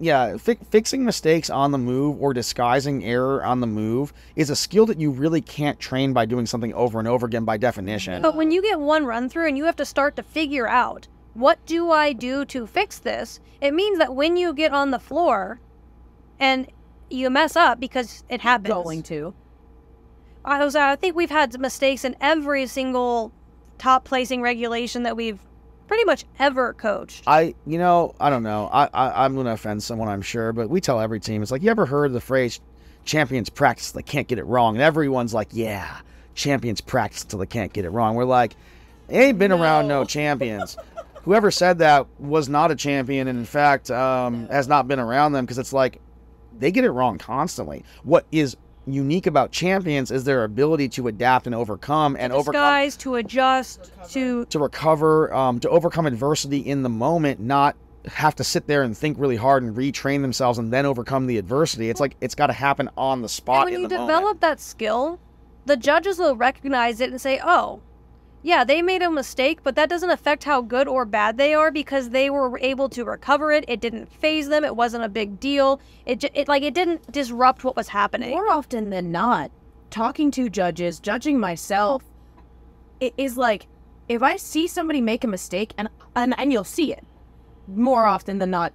mistakes on the move or disguising error on the move is a skill that you really can't train by doing something over and over again by definition. But when you get 1 run through and you have to start to figure out, what do I do to fix this? It means that when you get on the floor and you mess up, because it happens. Going to. I think we've had mistakes in every single top placing regulation that we've pretty much ever coached. I don't know. I'm going to offend someone, I'm sure, but we tell every team, it's like, you ever heard the phrase, champions practice till they can't get it wrong? And everyone's like, yeah, champions practice till they can't get it wrong. We're like, ain't been around no champions. Whoever said that was not a champion, and in fact, has not been around them, because it's like, they get it wrong constantly. What is unique about champions is their ability to adapt and overcome and disguise, to adjust, to recover, to overcome adversity in the moment, not have to sit there and think really hard and retrain themselves and then overcome the adversity. It's like, it's got to happen on the spot. And when in the you moment. develop that skill, the judges will recognize it and say, oh, yeah, they made a mistake, but that doesn't affect how good or bad they are, because they were able to recover it. It didn't faze them. It wasn't a big deal. It didn't disrupt what was happening. More often than not, talking to judges, judging myself, it is like, if I see somebody make a mistake, and you'll see it more often than not,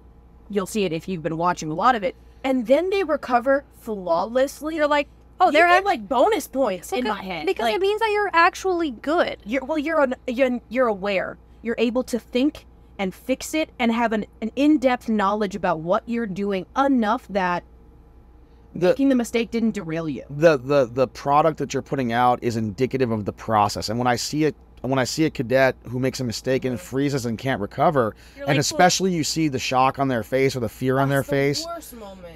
you'll see it if you've been watching a lot of it, and then they recover flawlessly. You're like, oh, they're at like bonus points in my head because like, it means that you're actually good. You're aware. You're able to think and fix it and have an in-depth knowledge about what you're doing enough that making the mistake didn't derail you. The product that you're putting out is indicative of the process. And when I see a cadet who makes a mistake and freezes and can't recover, and especially you see the shock on their face or the fear on their face,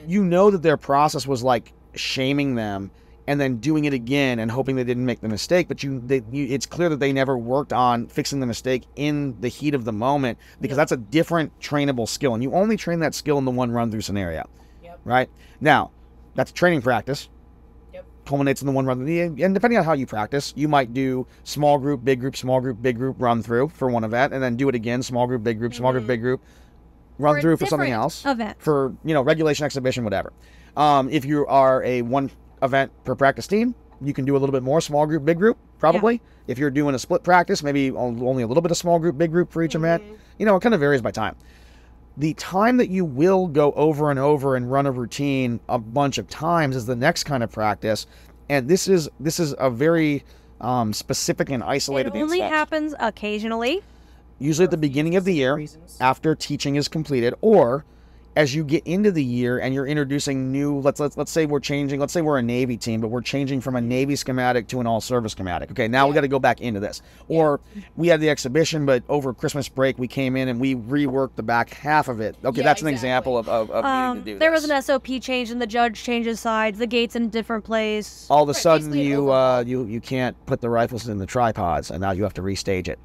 you know that their process was like shaming them and then doing it again and hoping they didn't make the mistake. But it's clear that they never worked on fixing the mistake in the heat of the moment, because that's a different trainable skill. And you only train that skill in the one run-through scenario, right? Now, that's training practice. Culminates in the one run. And depending on how you practice, you might do small group, big group, small group, big group run through for one event, and then do it again, small group, big group, small group, big group, run through for something else. For, regulation, exhibition, whatever. If you are a one event per practice team, you can do a little bit more small group, big group, probably. If you're doing a split practice, maybe only a little bit of small group, big group for each event. It kind of varies by time. The time that you will go over and over and run a routine a bunch of times is the next kind of practice. And this is a very specific and isolated instance. It only happens occasionally. Usually at the beginning of the year, after teaching is completed, or as you get into the year and you're introducing new, let's say we're changing, let's say we're a Navy team, but we're changing from a Navy schematic to an all-service schematic. Okay, now we got to go back into this. Or we had the exhibition, but over Christmas break we came in and we reworked the back half of it. Okay, that's an example of needing to do there this. was an SOP change and the judge changes sides, the gate's in a different place. All of a sudden you can't put the rifles in the tripods, and now you have to restage it.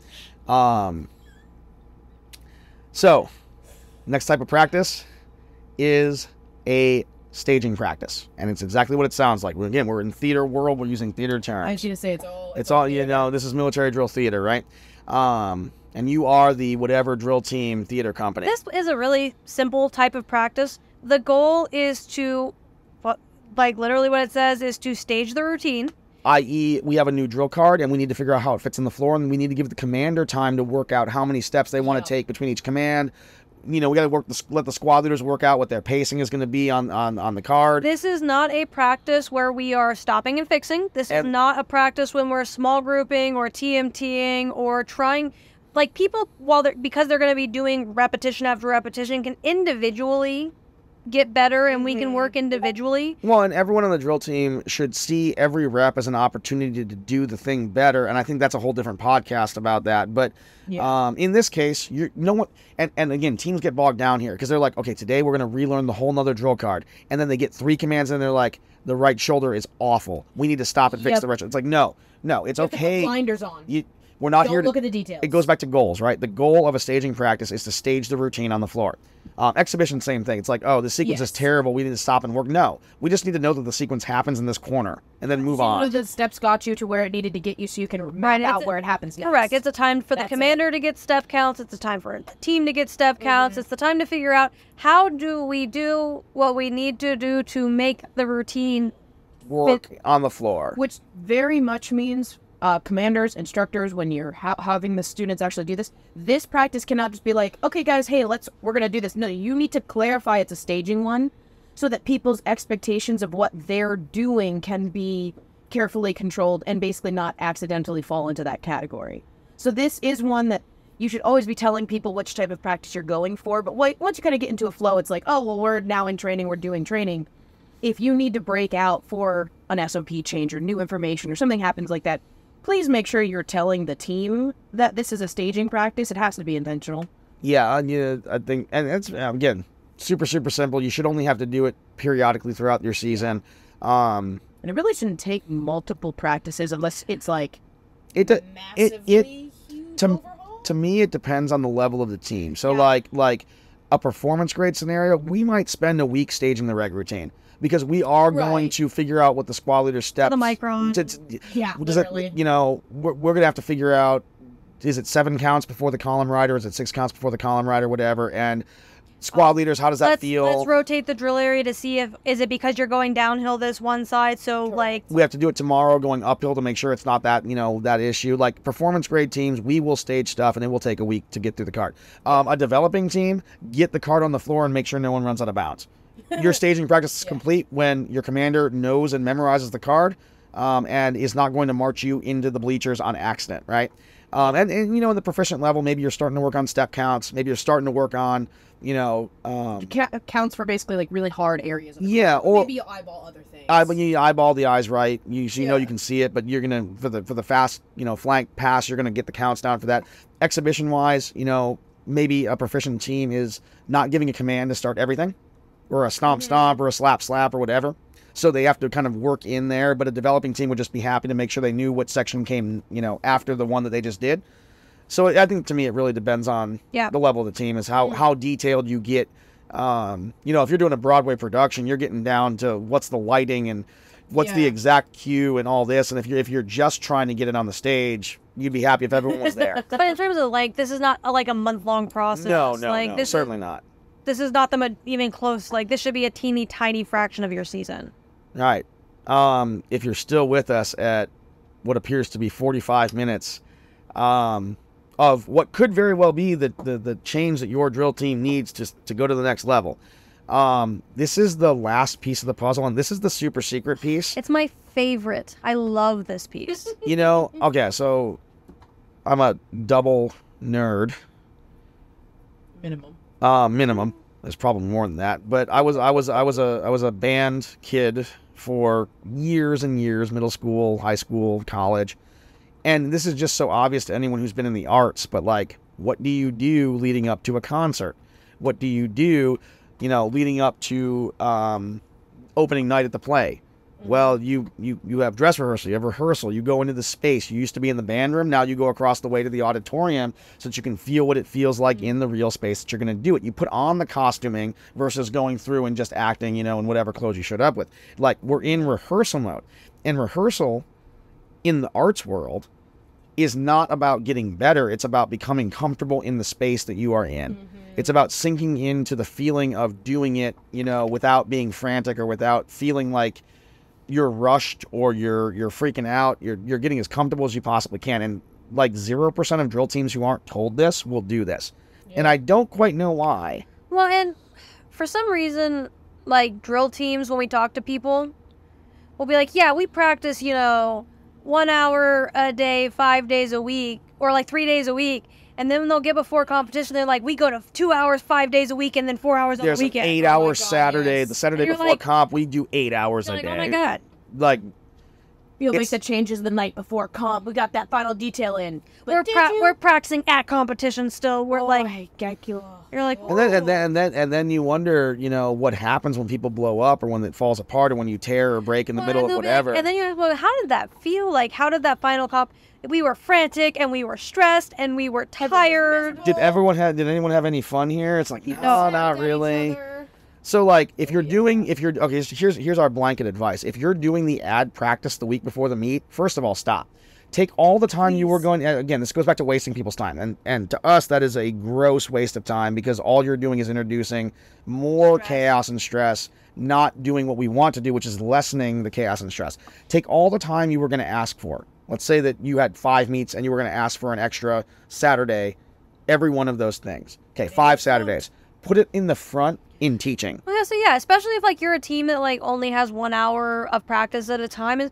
So, next type of practice is a staging practice, and it's exactly what it sounds like. Again, we're in theater world, we're using theater terms. I want you to say it's all this is military drill theater, right? And you are the whatever drill team theater company. This is a really simple type of practice. The goal is to, like literally what it says is to stage the routine. I.e., we have a new drill card and we need to figure out how it fits in the floor, and we need to give the commander time to work out how many steps they want to take between each command. We got to let the squad leaders work out what their pacing is going to be on the card. This is not a practice where we are stopping and fixing. This is not a practice when we're small grouping or TMTing or trying. Like, people, because they're going to be doing repetition after repetition, can individually get better, and we can work individually. Well, and everyone on the drill team should see every rep as an opportunity to do the thing better, and I think that's a whole different podcast about that. But in this case, and again, teams get bogged down here because they're like, okay, today we're going to relearn the whole nother drill card, and then they get 3 commands and they're like, the right shoulder is awful. We need to stop and fix the right shoulder. It's like, no, it's okay. Blinders on. We're not here to look at the details. It goes back to goals, right? The goal of a staging practice is to stage the routine on the floor. Exhibition, same thing. It's like, oh, the sequence is terrible. We need to stop and work. No, we just need to know that the sequence happens in this corner and then move on. The steps got you to where it needed to get you, so you can map out where it happens next. Correct. It's a time for the commander to get step counts. It's a time for the team to get step counts. It's the time to figure out how do we do what we need to do to make the routine work on the floor. Which very much means commanders, instructors, when you're having the students actually do this practice cannot just be like, okay guys, hey, we're gonna do this. No, you need to clarify it's a staging one, so that people's expectations of what they're doing can be carefully controlled and basically not accidentally fall into that category. So this is one that you should always be telling people which type of practice you're going for. But once you kind of get into a flow, it's like, oh well, we're now in training, we're doing training. If you need to break out for an SOP change or new information or something happens like that, please make sure you're telling the team that this is a staging practice. It has to be intentional. Yeah, I think, and it's, again, super, super simple. You should only have to do it periodically throughout your season. And it really shouldn't take multiple practices unless it's like massively huge overhaul. To me, it depends on the level of the team. So like a performance grade scenario, we might spend a week staging the reg routine, because we are going to figure out what the squad leader steps. The micron. We're going to have to figure out, is it 7 counts before the column rider? Is it 6 counts before the column rider? Whatever. And Squad leaders, how does that feel? Let's rotate the drill area to see is it because you're going downhill this one side, so like... We have to do it tomorrow going uphill to make sure it's not that, that issue. Like performance grade teams, we will stage stuff and it will take a week to get through the card. A developing team, get the card on the floor and make sure no one runs out of bounds. Your staging practice is complete when your commander knows and memorizes the card and is not going to march you into the bleachers on accident, right? And in the proficient level, maybe you're starting to work on step counts. Maybe you're starting to work on, counts for basically like really hard areas. Yeah, or maybe you eyeball other things. You eyeball the eyes right. You know you can see it, but you're gonna for the fast flank pass, you're gonna get the counts down for that. Exhibition wise, maybe a proficient team is not giving a command to start everything, or a stomp or a slap or whatever. So they have to kind of work in there, but a developing team would just be happy to make sure they knew what section came, after the one that they just did. So I think to me it really depends on the level of the team, is how detailed you get. If you're doing a Broadway production, you're getting down to what's the lighting and what's the exact cue and all this. And if you're just trying to get it on the stage, you'd be happy if everyone was there. But in terms of this is not a month-long process. No, certainly not. This is not even close. This should be a teeny tiny fraction of your season. All right. If you're still with us at what appears to be 45 minutes of what could very well be the change that your drill team needs to go to the next level. This is the last piece of the puzzle, and this is the super secret piece. It's my favorite. I love this piece. Okay, so I'm a double nerd. Minimum. There's probably more than that, but I was a band kid for years and years, middle school, high school, college. And this is just so obvious to anyone who's been in the arts, but what do you do leading up to a concert? What do you do, leading up to opening night at the play? Well, you have dress rehearsal, you have rehearsal, you go into the space. You used to be in the band room, now you go across the way to the auditorium so that you can feel what it feels like in the real space that you're going to do it. You put on the costuming versus going through and just acting, in whatever clothes you showed up with. We're in rehearsal mode. And rehearsal in the arts world is not about getting better, it's about becoming comfortable in the space that you are in. It's about sinking into the feeling of doing it, without being frantic or without feeling like you're rushed or you're freaking out. You're getting as comfortable as you possibly can. And 0% of drill teams who aren't told this will do this. Yeah. And I don't quite know why. Well, and for some reason, drill teams, when we talk to people, will be yeah, we practice, 1 hour a day, 5 days a week, or 3 days a week. And then they'll get before competition, they're we go to 2 hours, 5 days a week, and then 4 hours on the weekend. There's an 8-hour Saturday. Yes. The Saturday before comp, we do 8 hours a day. Oh my God. You'll make the changes the night before comp. We got that final detail in. We're practicing at competition still. We're you're and then you wonder, what happens when people blow up or when it falls apart or when you tear or break in the middle of whatever. And then you're how did that feel? How did that final comp? We were frantic and we were stressed and we were tired. Did anyone have any fun here? It's no, not really. So here's our blanket advice. If you're doing the ad practice the week before the meet, first of all, stop. Take all the time you were going, again, this goes back to wasting people's time. And to us, that is a gross waste of time because all you're doing is introducing more chaos and stress, not doing what we want to do, which is lessening the chaos and stress. Take all the time you were going to ask for. Let's say that you had 5 meets and you were going to ask for an extra Saturday, every one of those things. Okay, 5 Saturdays. Put it in the front in teaching. Well, so yeah, especially if you're a team that only has 1 hour of practice at a time.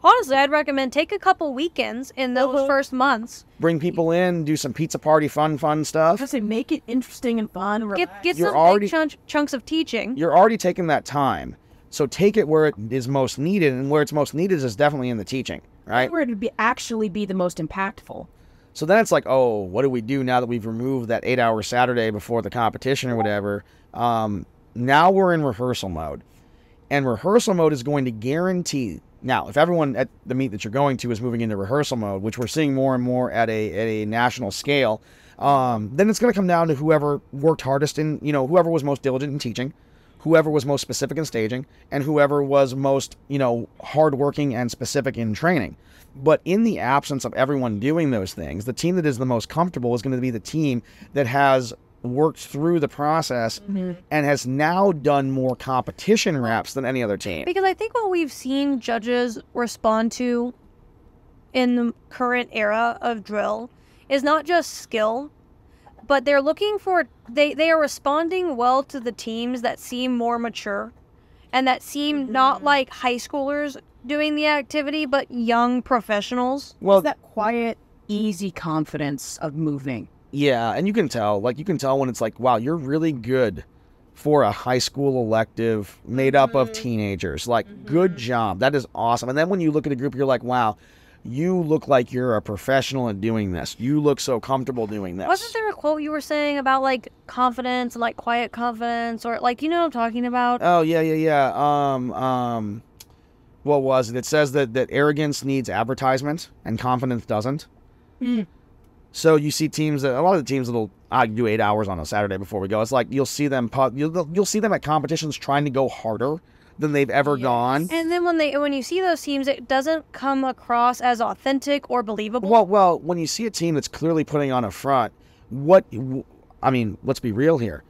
Honestly, I'd recommend take a couple weekends in those first months. Bring people in, do some pizza party, fun stuff. I was gonna say, make it interesting and fun. Get some big chunks of teaching. You're already taking that time. So take it where it is most needed, and where it's most needed is definitely in the teaching, right? Where it would actually be the most impactful. So then it's what do we do now that we've removed that 8-hour Saturday before the competition or whatever? Now we're in rehearsal mode. And rehearsal mode is going to guarantee... Now, if everyone at the meet that you're going to is moving into rehearsal mode, which we're seeing more and more at a national scale, then it's going to come down to whoever worked hardest in, whoever was most diligent in teaching, whoever was most specific in staging, and whoever was most, hardworking and specific in training. But in the absence of everyone doing those things, the team that is the most comfortable is going to be the team that has worked through the process and has now done more competition reps than any other team. Because I think what we've seen judges respond to in the current era of drill is not just skill, but they're looking for, they are responding well to the teams that seem more mature and that seem not like high schoolers doing the activity, but young professionals. Well, it's that quiet, easy confidence of moving. Yeah, and you can tell when it's like, wow, you're really good for a high school elective made up of teenagers. Like, good job. That is awesome. And then when you look at a group, you're like, wow, you look like you're a professional at doing this. You look so comfortable doing this. Wasn't there a quote you were saying about, like, confidence, like quiet confidence, or, like, you know what I'm talking about? Oh, yeah. What was it? It says that arrogance needs advertisement and confidence doesn't. So you see teams that, a lot of the teams that'll do 8 hours on a Saturday before we go. It's like you'll see them at competitions trying to go harder than they've ever gone. And then when you see those teams, it doesn't come across as authentic or believable. Well, when you see a team that's clearly putting on a front, let's be real here.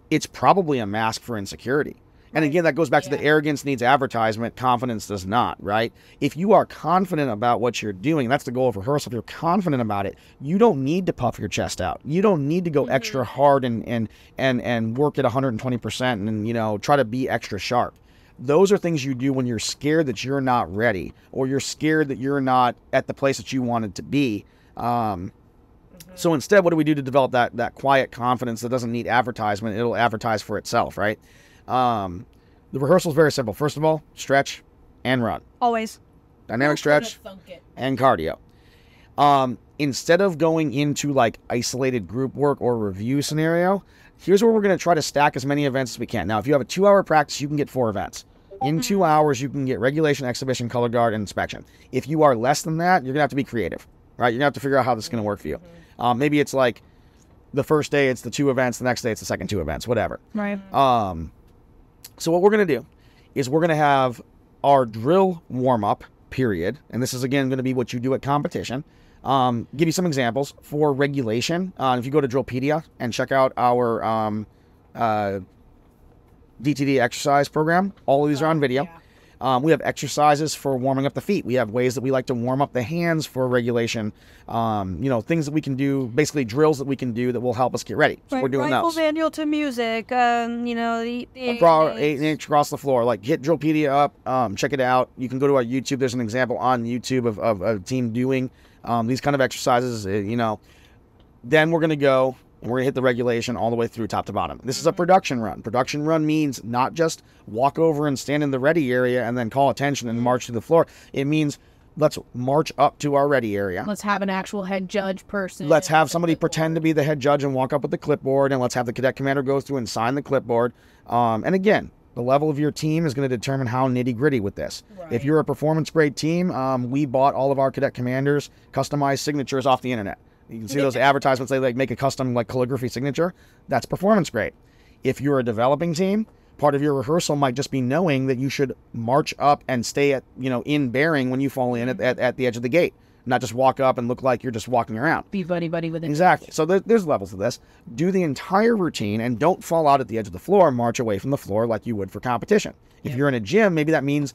It's probably a mask for insecurity. And again, that goes back to the arrogance needs advertisement, confidence does not, right? If you are confident about what you're doing, that's the goal of rehearsal. If you're confident about it, you don't need to puff your chest out. You don't need to go extra hard and work at 120% and try to be extra sharp. Those are things you do when you're scared that you're not ready, or you're scared that you're not at the place that you wanted to be. So instead, what do we do to develop that quiet confidence that doesn't need advertisement? It'll advertise for itself, right? The rehearsal is very simple. First of all, stretch and run. Always. Dynamic stretch and cardio. Instead of going into like isolated group work or review scenario, here's where we're going to try to stack as many events as we can. Now, if you have a 2-hour practice, you can get 4 events. In 2 hours, you can get regulation, exhibition, color guard, and inspection. If you are less than that, you're going to have to be creative, right? You're going to have to figure out how this is going to work for you. Maybe it's like the first day it's the 2 events, the next day it's the second 2 events, whatever. Right. So what we're going to do is we're going to have our drill warm-up period, and this is, again, going to be what you do at competition. Give you some examples. For regulation, if you go to Drillpedia and check out our DTD exercise program, all of these are on video. We have exercises for warming up the feet. We have ways that we like to warm up the hands for regulation. Things that we can do, basically drills that we can do that will help us get ready. So we're doing Rifle those. manual to music, the 8-inch across the floor. Like, hit Drillpedia up, check it out. You can go to our YouTube. There's an example on YouTube of a team doing these kind of exercises. Then we're going to go and we're going to hit the regulation all the way through top to bottom. This is a production run. Production run means not just walk over and stand in the ready area and then call attention and march to the floor. It means let's march up to our ready area. Let's have an actual head judge person. Let's have somebody pretend to be the head judge and walk up with the clipboard, and let's have the cadet commander go through and sign the clipboard. And again, the level of your team is going to determine how nitty-gritty with this. Right. If you're a performance-grade team, we bought all of our cadet commanders customized signatures off the internet. You can see those advertisements, they like make a custom like calligraphy signature. That's performance grade. If you're a developing team, part of your rehearsal might just be knowing that you should march up and stay at, in bearing when you fall in at the edge of the gate. Not just walk up and look like you're just walking around. Be buddy-buddy with it. Exactly. So there's levels to this. Do the entire routine and don't fall out at the edge of the floor. March away from the floor like you would for competition. If you're in a gym, maybe that means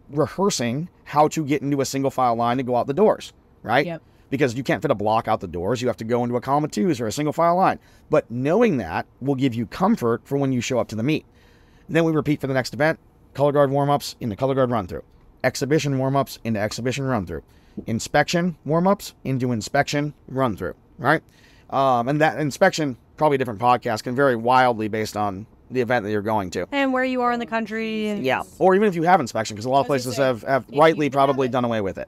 rehearsing how to get into a single file line to go out the doors, right? Yep. Because you can't fit a block out the doors. You have to go into a column of 2s or a single file line. But knowing that will give you comfort for when you show up to the meet. And then we repeat for the next event. Color guard warm-ups into color guard run-through. Exhibition warm-ups into exhibition run-through. Inspection warm-ups into inspection run-through, right? And that inspection, probably a different podcast, can vary wildly based on the event that you're going to. And where you are in the country. And yeah. Or even if you have inspection, because a lot of places have rightly probably done away with it.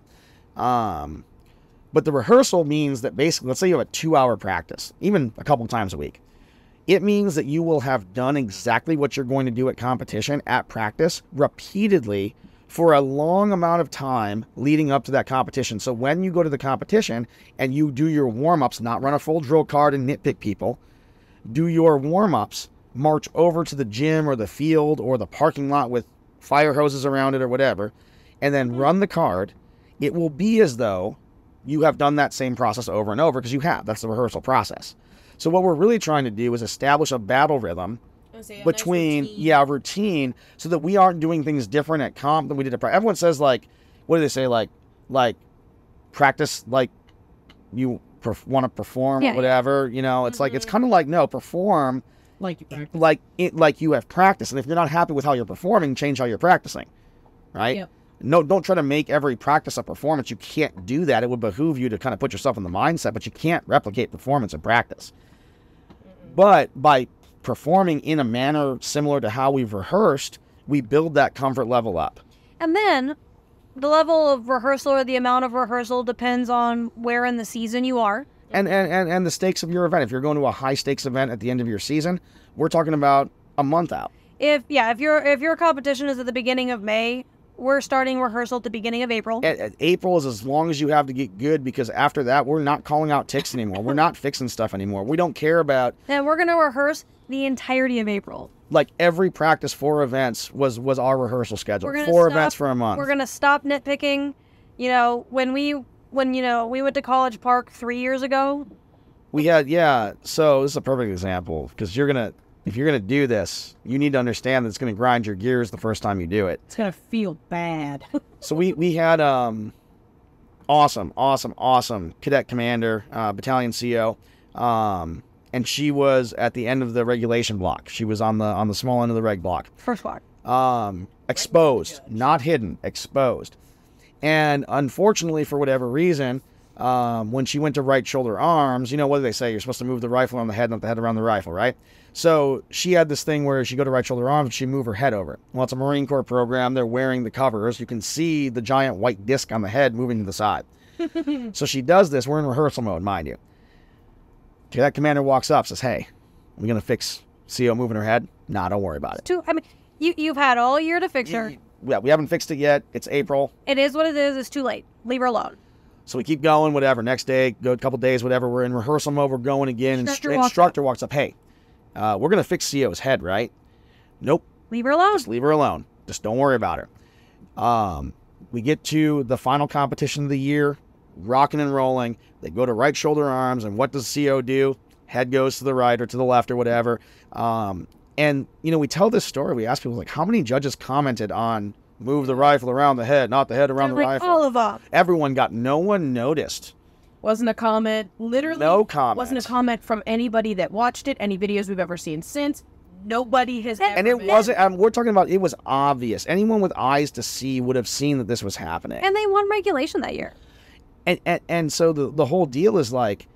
But the rehearsal means that basically, let's say you have a 2-hour practice, even a couple times a week. It means that you will have done exactly what you're going to do at competition, at practice, repeatedly for a long amount of time leading up to that competition. So when you go to the competition and you do your warm-ups, not run a full drill card and nitpick people, do your warm-ups, march over to the gym or the field or the parking lot with fire hoses around it or whatever, and then run the card, it will be as though you have done that same process over and over, because you have. That's the rehearsal process. So what we're really trying to do is establish a battle rhythm between, routine, so that we aren't doing things different at comp than we did at practice. Everyone says, like, what do they say? Like practice like you want to perform or whatever, you know, it's like, it's kind of like, no, perform like you practice. like you have practice. And if you're not happy with how you're performing, change how you're practicing, right? Yep. No, don't try to make every practice a performance. You can't do that. It would behoove you to kind of put yourself in the mindset, but you can't replicate performance in practice. But by performing in a manner similar to how we've rehearsed, we build that comfort level up. And then the level of rehearsal or the amount of rehearsal depends on where in the season you are. And the stakes of your event. If you're going to a high stakes event at the end of your season, we're talking about a month out. If your competition is at the beginning of May, we're starting rehearsal at the beginning of April. April is as long as you have to get good, because after that, we're not calling out ticks anymore. We're not fixing stuff anymore. We don't care about... And we're going to rehearse the entirety of April. Like, every practice, 4 events was our rehearsal schedule. 4 events for a month. We're going to stop nitpicking. You know, when we went to College Park 3 years ago. We had, so this is a perfect example, because if you're going to do this, you need to understand that it's going to grind your gears the first time you do it. It's going to feel bad. So we had awesome cadet commander, battalion CO, and she was at the end of the regulation block. She was on the small end of the reg block. First block. Exposed, not hidden, exposed. And unfortunately, for whatever reason, when she went to right shoulder arms, you know, what do they say? You're supposed to move the rifle around the head, not the head around the rifle, right? So she had this thing where she'd go to right shoulder arms, she'd move her head over. Well, it's a Marine Corps program. They're wearing the covers. You can see the giant white disc on the head moving to the side. So she does this. We're in rehearsal mode, mind you. That commander walks up, says, "Hey, are we going to fix CO moving her head?" Nah, don't worry about it. You've had all year to fix her. Yeah, we haven't fixed it yet. It's April. It is what it is. It's too late. Leave her alone. So we keep going, whatever. Next day, go a couple days, whatever. We're in rehearsal mode. We're going again. Instructor walks up. "Hey, we're going to fix CO's head, right?" "Nope." Leave her alone. Just leave her alone. Just don't worry about her. We get to the final competition of the year, rocking and rolling. They go to right shoulder arms, and what does CO do? Head goes to the right or to the left or whatever. And, you know, we tell this story. We ask people, like, how many judges commented on move the rifle around the head, not the head around the rifle? All of them. Everyone got, no one noticed. Wasn't a comment, literally. No comment. Wasn't a comment from anybody that watched it, any videos we've ever seen since. Nobody has ever And it wasn't, we're talking about, it was obvious. Anyone with eyes to see would have seen that this was happening. And they won regulation that year. And so the whole deal is like,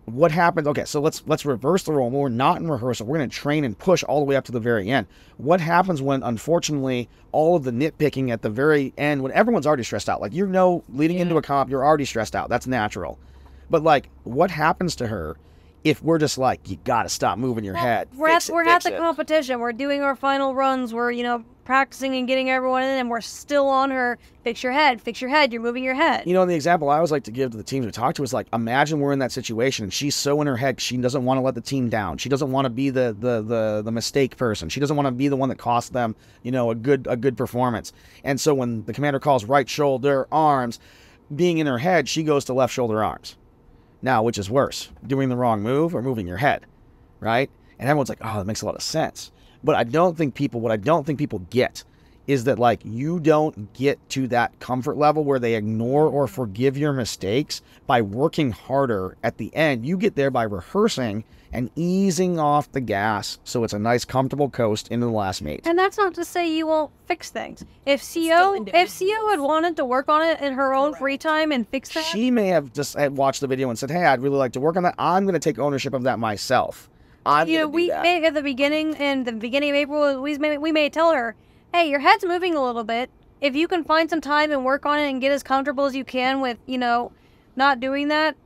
what happens? Okay, so let's reverse the role. When we're not in rehearsal, we're going to train and push all the way up to the very end. What happens when, unfortunately, all of the nitpicking at the very end, when everyone's already stressed out? Like, you know, leading into a comp, you're already stressed out. That's natural. But, like, what happens to her if we're just like, you got to stop moving your head? We're at the competition. We're doing our final runs. We're, you know, practicing and getting everyone in, and we're still on her. Fix your head. Fix your head. You're moving your head. You know, the example I always like to give to the teams we talk to is like, imagine we're in that situation, and she's so in her head, she doesn't want to let the team down. She doesn't want to be the mistake person. She doesn't want to be the one that costs them, you know, a good performance. And so when the commander calls right shoulder arms, being in her head, she goes to left shoulder arms. Now, which is worse, doing the wrong move or moving your head, right? And everyone's like, oh, that makes a lot of sense. But what I don't think people get is that, like, you don't get to that comfort level where they ignore or forgive your mistakes by working harder at the end. You get there by rehearsing and easing off the gas so it's a nice, comfortable coast into the last meet. And that's not to say you won't fix things. If CO had wanted to work on it in her own free time and fix that, she may have just watched the video and said, "Hey, I'd really like to work on that. I'm going to take ownership of that myself." We may at the beginning of April, we may tell her, "Hey, your head's moving a little bit. If you can find some time and work on it and get as comfortable as you can with, you know, not doing that."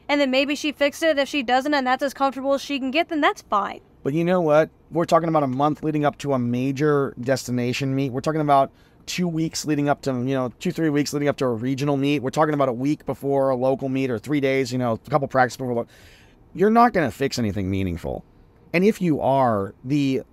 And then maybe she fixed it. If she doesn't and that's as comfortable as she can get, then that's fine. But you know what? We're talking about a month leading up to a major destination meet. We're talking about 2 weeks leading up to, 2-3 weeks leading up to a regional meet. We're talking about a week before a local meet, or 3 days, a couple practice before. You're not going to fix anything meaningful. And if you are, the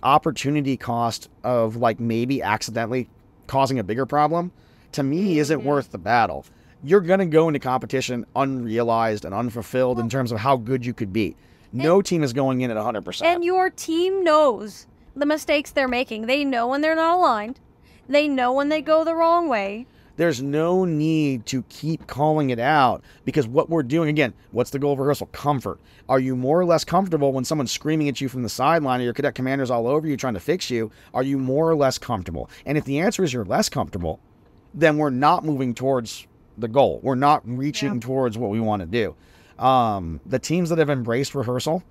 opportunity cost of, like, maybe accidentally causing a bigger problem, to me, isn't worth the battle. You're going to go into competition unrealized and unfulfilled in terms of how good you could be. No team is going in at 100%. And your team knows the mistakes they're making. They know when they're not aligned. They know when they go the wrong way. There's no need to keep calling it out, because what we're doing, again, what's the goal of rehearsal? Comfort. Are you more or less comfortable when someone's screaming at you from the sideline or your cadet commanders all over you trying to fix you? Are you more or less comfortable? And if the answer is you're less comfortable, then we're not moving towards the goal. We're not reaching towards what we want to do. The teams that have embraced rehearsal,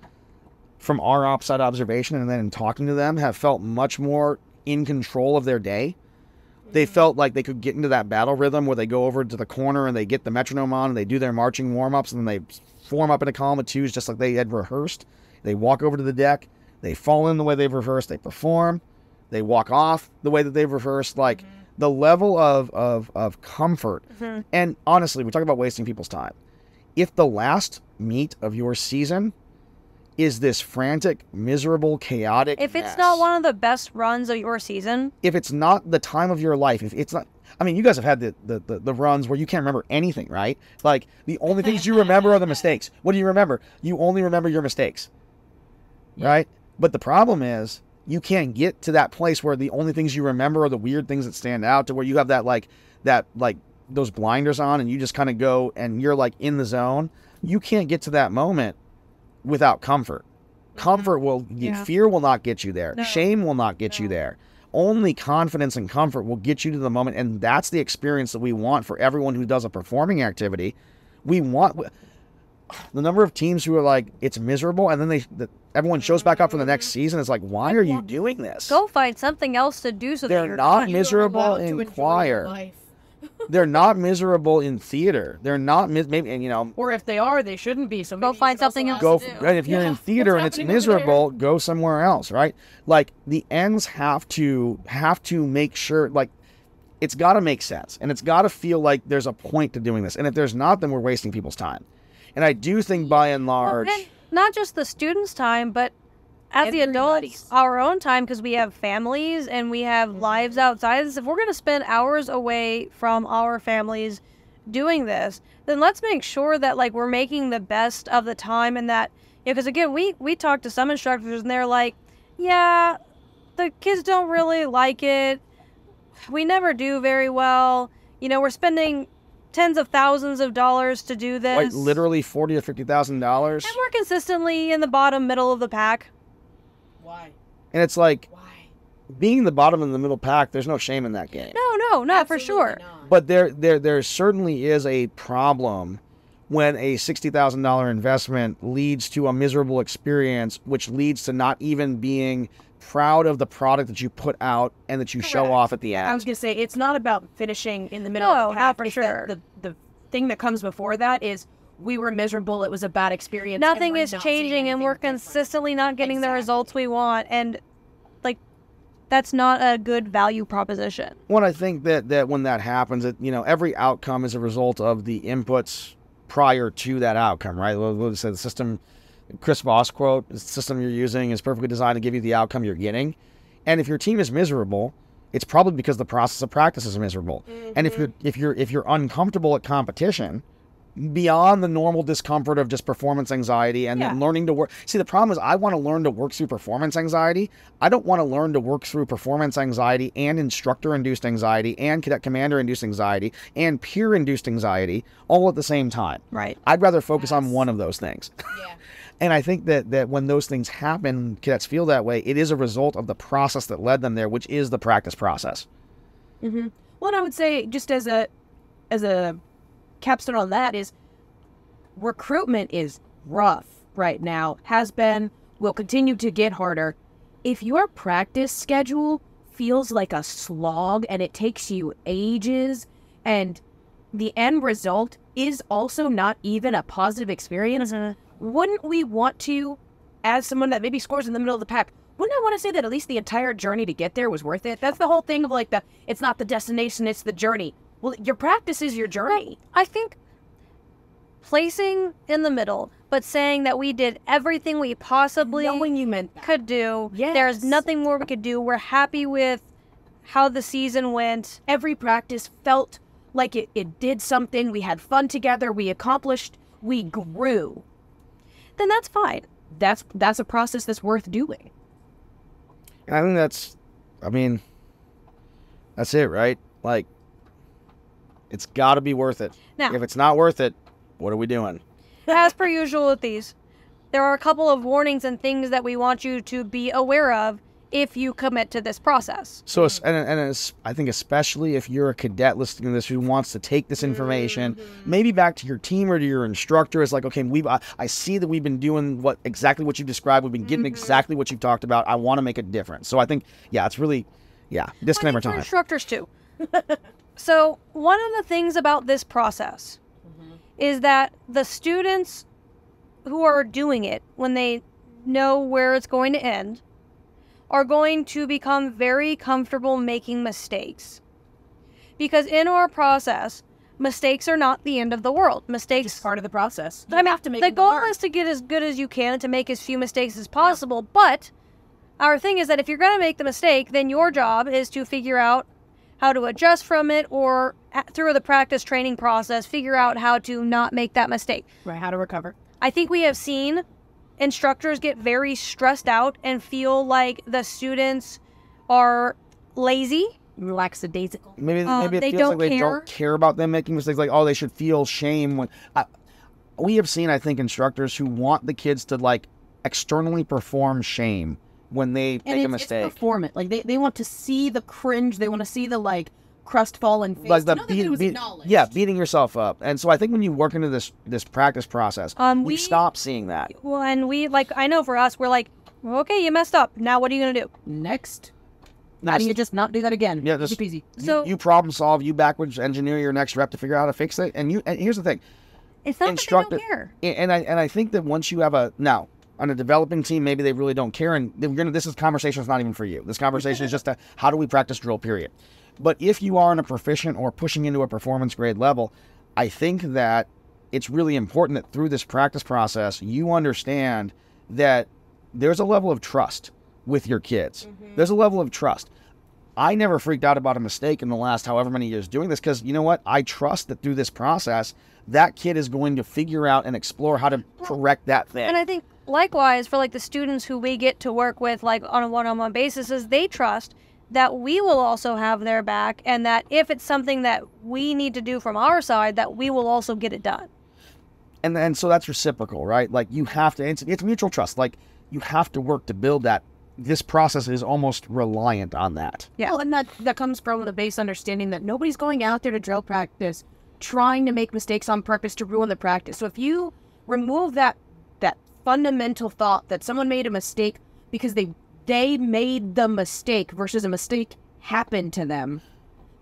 from our outside observation and then in talking to them, have felt much more in control of their day. They felt like they could get into that battle rhythm where they go over to the corner and they get the metronome on and they do their marching warm-ups, and then they form up in a column of twos just like they had rehearsed. They walk over to the deck. They fall in the way they've rehearsed. They perform. They walk off the way that they've rehearsed. Like, the level of comfort. And honestly, we talk about wasting people's time. If the last meet of your season is this frantic, miserable, chaotic If it's mess, not one of the best runs of your season, if it's not the time of your life, if it's not, I mean, you guys have had the runs where you can't remember anything, right? Like, the only things you remember are the mistakes. What do you remember? You only remember your mistakes, right? But the problem is, you can't get to that place where the only things you remember are the weird things that stand out, to where you have that those blinders on and you just kind of go and you're like in the zone. You can't get to that moment without comfort. Comfort will, fear will not get you there. No. Shame will not get you there. Only confidence and comfort will get you to the moment, and that's the experience that we want for everyone who does a performing activity. We want the number of teams who are like, it's miserable, and then everyone shows back up for the next season. It's like, why are you doing this? go find something else to do. So that They're you're not You're miserable allowed to in enjoy choir. your life. They're not miserable in theater. They're not maybe, and you know. Or if they are, they shouldn't be. So Go maybe find you should also something ask else Go them. right, if you're Yeah, in theater what's and it's happening over there? miserable, go somewhere else, right? Like, the ends have to make sure, like, it's got to make sense, and it's got to feel like there's a point to doing this. And if there's not, then we're wasting people's time. And I do think, by and large, And not just the students' time, but as the Everybody's. adults, our own time, because we have families and we have lives outside of this. If we're going to spend hours away from our families doing this, then let's make sure that, like, we're making the best of the time, and that, because again, we talked to some instructors and they're like, yeah, the kids don't really like it. We never do very well. You know, we're spending tens of thousands of dollars to do this. like, literally $40,000 or $50,000, And we're consistently in the bottom middle of the pack. Why? and it's like, Why? being the bottom of the middle pack, there's no shame in that game. No, not for Absolutely sure. not. But there certainly is a problem when a $60,000 investment leads to a miserable experience, which leads to not even being proud of the product that you put out and that you show Correct. off at the end. I was gonna say, it's not about finishing in the middle No, of the not pack. for It's that sure. The thing that comes before that is, we were miserable. It was a bad experience. and Nothing we're is not seeing changing, and we're anything different. consistently not getting the Exactly. results we want. And, like, that's not a good value proposition. Well, I think that when that happens, every outcome is a result of the inputs prior to that outcome, right? We'll say the system, Chris Voss quote, the system you're using is perfectly designed to give you the outcome you're getting. And if your team is miserable, it's probably because the process of practice is miserable. And if you're uncomfortable at competition, beyond the normal discomfort of just performance anxiety and then learning to work. See, the problem is, I want to learn to work through performance anxiety. I don't want to learn to work through performance anxiety and instructor-induced anxiety and cadet commander-induced anxiety and peer-induced anxiety all at the same time. Right. I'd rather focus on one of those things. Yeah. And I think that when those things happen, cadets feel that way, it is a result of the process that led them there, which is the practice process. Well, and I would say, just as a capstone on that, is recruitment is rough right now, has been, will continue to get harder. If your practice schedule feels like a slog and it takes you ages, and the end result is also not even a positive experience, wouldn't we want to, as someone that maybe scores in the middle of the pack, wouldn't I want to say that at least the entire journey to get there was worth it? That's the whole thing of, like, it's not the destination, it's the journey. Well, your practice is your journey. I think placing in the middle, but saying that we did everything we possibly Knowing you meant that. could do. Yes. There's nothing more we could do. We're happy with how the season went. Every practice felt like it did something. We had fun together. We accomplished. We grew. Then that's fine. that's a process that's worth doing. And I think that's it, right? Like, it's got to be worth it. Now, if it's not worth it, what are we doing? as per usual with these, there are a couple of warnings and things that we want you to be aware of if you commit to this process. So, I think especially if you're a cadet listening to this who wants to take this information, maybe back to your team or to your instructor, is like, okay, I see that we've been doing exactly what you described. We've been getting exactly what you've talked about. I want to make a difference. So I think, it's really, disclaimer time. For instructors too. So one of the things about this process is that the students who are doing it, when they know where it's going to end, are going to become very comfortable making mistakes. Because in our process, mistakes are not the end of the world. Mistakes It's part of the process. I mean, have to make the them goal learn. is to get as good as you can and to make as few mistakes as possible. But our thing is that if you're going to make the mistake, then your job is to figure out how to adjust from it, or through the practice training process, figure out how to not make that mistake. Right, how to recover. I think we have seen instructors get very stressed out and feel like the students are lazy. Lackadaisical. Maybe they it feels don't like they care. don't care about them making mistakes. Like, they should feel shame when. We have seen, I think, instructors who want the kids to externally perform shame when they make a mistake. It's performance. Like they want to see the cringe. They want to see the crestfallen face. Like to know that it was acknowledged. beating yourself up. And so I think when you work into this practice process, you stop seeing that. Well, and I know for us, we're like, okay, you messed up. Now what are you going to do? Next. How do you just not do that again? Yeah, just easy. So you problem solve, you backwards engineer your next rep to figure out how to fix it. And here's the thing. It's not that they don't care. And I think that once you have on a developing team, maybe they really don't care. And this conversation is not even for you. This conversation is just how do we practice drill, period. But if you are in a proficient or pushing into a performance grade level, I think that it's really important that through this practice process, you understand that there's a level of trust with your kids. There's a level of trust. I never freaked out about a mistake in the last however many years doing this, because you know what? I trust that through this process, that kid is going to figure out and explore how to correct that thing. And I think likewise for the students who we get to work with on a one-on-one basis, is they trust that we will also have their back, and that if it's something that we need to do from our side, that we will also get it done. And so that's reciprocal, right? You have to, it's mutual trust. You have to work to build that. This process is almost reliant on that. Yeah, well, and that comes from the base understanding that nobody's going out there to drill practice trying to make mistakes on purpose to ruin the practice. So if you remove that fundamental thought that someone made a mistake because they made the mistake versus a mistake happened to them,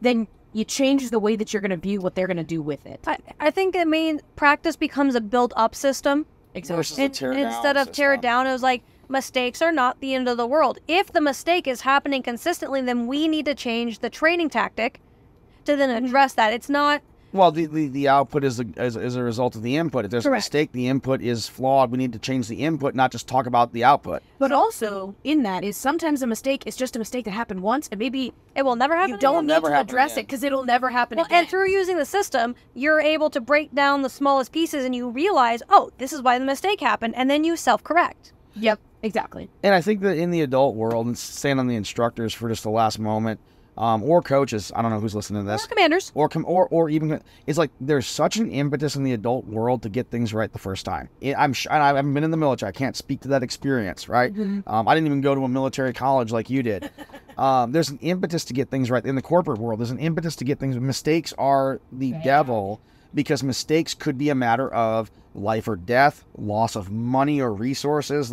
then you change the way that you're going to view what they're going to do with it. I think it means practice becomes a build-up system. Versus a tear down Instead of tear it down, it was mistakes are not the end of the world. If the mistake is happening consistently, then we need to change the training tactic to then address that. It's not... Well, the output is a result of the input. If there's Correct. a mistake, the input is flawed. We need to change the input, not just talk about the output. But also, in that is sometimes a mistake is just a mistake that happened once, and maybe It will never happen you don't again. need never to happen address again. it because it'll never happen Well, again. and through using the system, you're able to break down the smallest pieces, and you realize, oh, this is why the mistake happened, and then you self-correct. Yep, exactly. And I think that in the adult world, and staying on the instructors for just the last moment, or coaches, I don't know who's listening to this, Or commanders. or even, it's there's such an impetus in the adult world to get things right the first time. I haven't been in the military. I can't speak to that experience, right? I didn't even go to a military college like you did. There's an impetus to get things right in the corporate world. There's an impetus to get things. Mistakes are the devil, because mistakes could be a matter of life or death, loss of money or resources.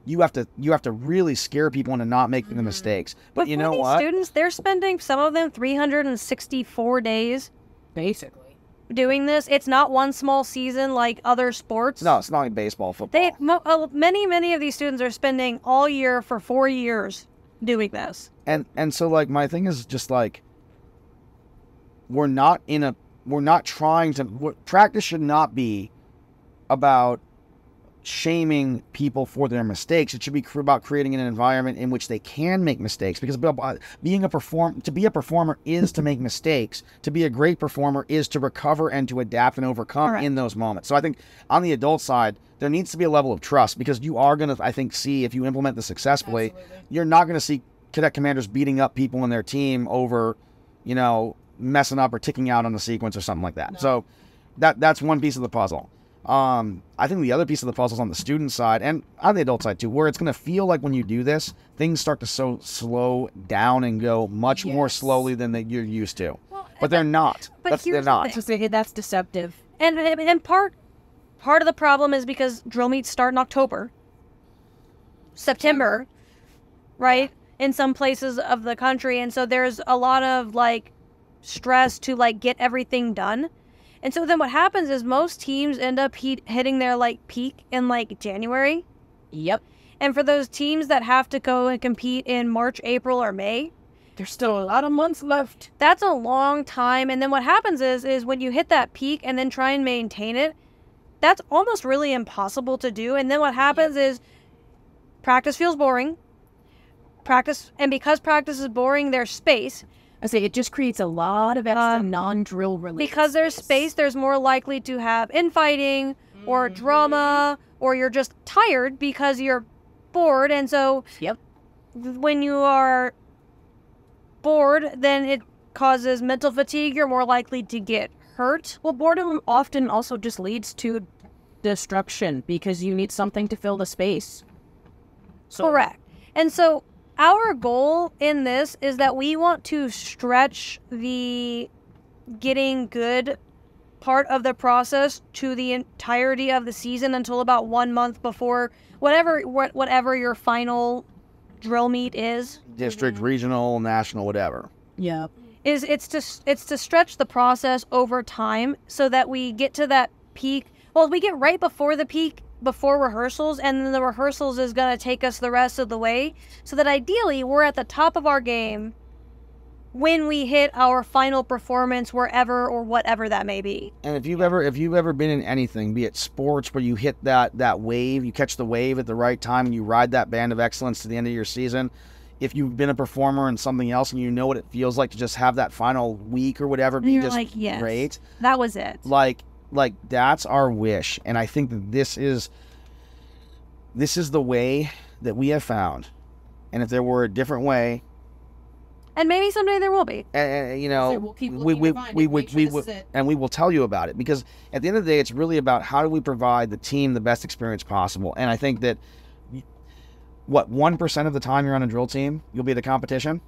You have to really scare people into not making the mistakes. But you know these what? Students, they're spending, some of them, 364 days Basically. doing this. It's not one small season like other sports. No, it's not like baseball, football. Many of these students are spending all year for 4 years doing this. And so my thing is just we're not trying to, practice should not be about shaming people for their mistakes. It should be about creating an environment in which they can make mistakes, because to be a performer is to make mistakes. To be a great performer is to recover and to adapt and overcome in those moments. So I think on the adult side, there needs to be a level of trust, because you are going to, I think, see, if you implement this successfully, you're not going to see cadet commanders beating up people in their team over, you know, messing up or ticking out on the sequence or something like that. No. So that's one piece of the puzzle. I think the other piece of the puzzle is on the student side and on the adult side too, where it's going to feel like when you do this, things start to slow down and go much more slowly than you're used to. Well, but they're not. They're not. That's deceptive. And part of the problem is because drill meets start in October, September, right? In some places of the country. And so there's a lot of like stress to like get everything done. And so then what happens is most teams end up hitting their like peak in like January. Yep. And for those teams that have to go and compete in March, April, or May, there's still a lot of months left. That's a long time. And then what happens is when you hit that peak and then try and maintain it, that's almost really impossible to do. And then what happens is practice feels boring. And because practice is boring, there's space. I say it just creates a lot of extra non-drill related. Because there's space, there's more likely to have infighting or drama, or you're just tired because you're bored. And so when you are bored, then it causes mental fatigue. You're more likely to get hurt. Well, boredom often also just leads to destruction because you need something to fill the space. Correct. And so our goal in this is that we want to stretch the getting good part of the process to the entirety of the season until about 1 month before whatever your final drill meet is. District, regional, national, whatever. Yeah. It's to stretch the process over time so that we get to that peak. Well, we get right before the peak before rehearsals, and then the rehearsals is going to take us the rest of the way, so that ideally we're at the top of our game when we hit our final performance wherever or whatever that may be. And if you've ever been in anything, be it sports where you hit that wave, you catch the wave at the right time and you ride that band of excellence to the end of your season, if you've been a performer in something else and you know what it feels like to just have that final week or whatever be just like, yes, great. That was it. Like that's our wish, and I think that this is the way that we have found. And if there were a different way, and maybe someday there will be, you know, we will tell you about it, because at the end of the day, it's really about how do we provide the team the best experience possible. And I think that 1% of the time you're on a drill team, you'll be at a competition.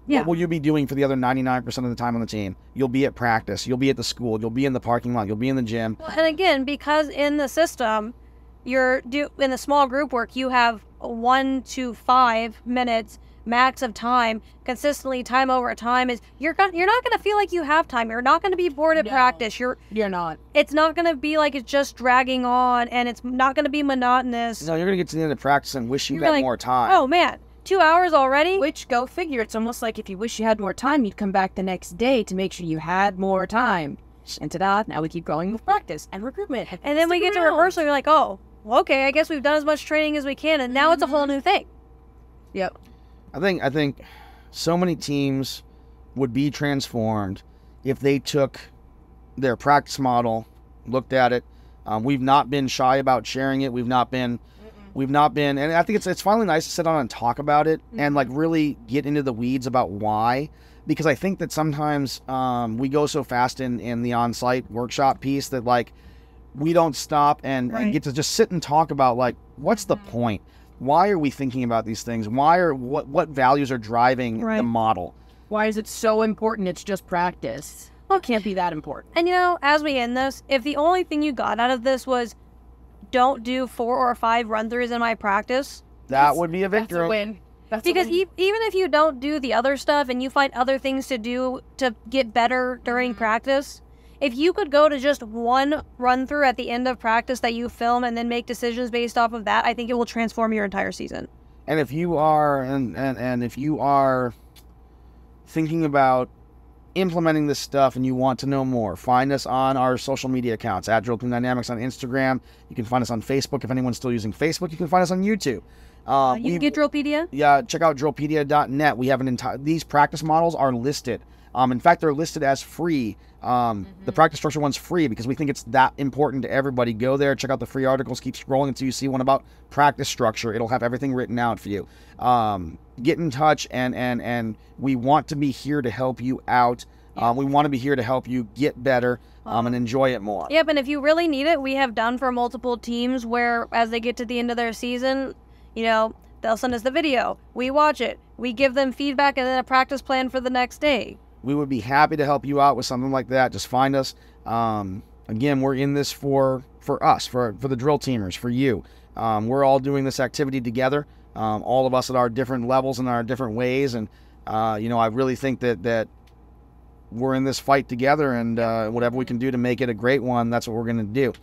Yeah. What will you be doing for the other 99% of the time on the team? You'll be at practice. You'll be at the school. You'll be in the parking lot. You'll be in the gym. Well, and again, because in the system, in the small group work, you have 1 to 5 minutes max of time. Consistently, time over time you're not going to feel like you have time. You're not going to be bored at practice. You're not. It's not going to be like it's just dragging on, and it's not going to be monotonous. No, you're going to get to the end of practice and wish you had more time. Oh man. 2 hours already? Which, go figure, it's almost like if you wish you had more time, you'd come back the next day to make sure you had more time. And ta-da, now we keep going with practice and recruitment. And then we get to rehearsal, you're like, oh, well, okay, I guess we've done as much training as we can, and now it's a whole new thing. Yep. I think so many teams would be transformed if they took their practice model, looked at it. We've not been shy about sharing it. We've not been, and I think it's finally nice to sit down and talk about it and like really get into the weeds about why, because I think that sometimes we go so fast in the on-site workshop piece that like we don't stop and get to just sit and talk about like what's the point? Why are we thinking about these things? What values are driving the model? Why is it so important? It's just practice. Well, it can't be that important. And you know, as we end this, if the only thing you got out of this was don't do 4 or 5 run-throughs in my practice, that would be a victory. That's a win. Because even if you don't do the other stuff and you find other things to do to get better during practice, if you could go to just 1 run-through at the end of practice that you film and then make decisions based off of that, I think it will transform your entire season. And if you are and if you are thinking about implementing this stuff and you want to know more, find us on our social media accounts at Drill Team Dynamics on Instagram. You can find us on Facebook. If anyone's still using Facebook, you can find us on YouTube. You can get Drillpedia? Yeah, check out drillpedia.net. We have an entire, these practice models are listed. In fact, they're listed as free. The practice structure one's free because we think it's that important to everybody. Go there, check out the free articles, keep scrolling until you see one about practice structure. It'll have everything written out for you. Get in touch, and we want to be here to help you out. We want to be here to help you get better and enjoy it more. Yep, and if you really need it, we have done for multiple teams where as they get to the end of their season, you know, they'll send us the video. We watch it. We give them feedback and then a practice plan for the next day. We would be happy to help you out with something like that. Just find us. Again, we're in this for us, for the drill teamers, for you. We're all doing this activity together, all of us at our different levels and our different ways. And, you know, I really think that we're in this fight together, and whatever we can do to make it a great one, that's what we're going to do.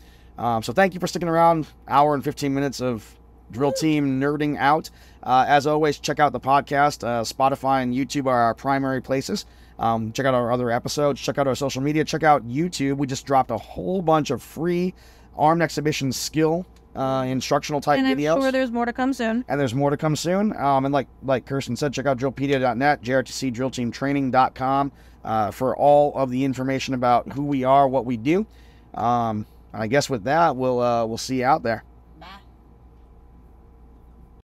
So thank you for sticking around. Hour and 15 minutes of Drill Team nerding out. As always, check out the podcast. Spotify and YouTube are our primary places. Check out our other episodes. Check out our social media. Check out YouTube. We just dropped a whole bunch of free armed exhibition skill instructional type videos. And I'm sure there's more to come soon. And there's more to come soon. And like Kirsten said, check out drillpedia.net, jrtcdrillteamtraining.com for all of the information about who we are, what we do. I guess with that, we'll see you out there.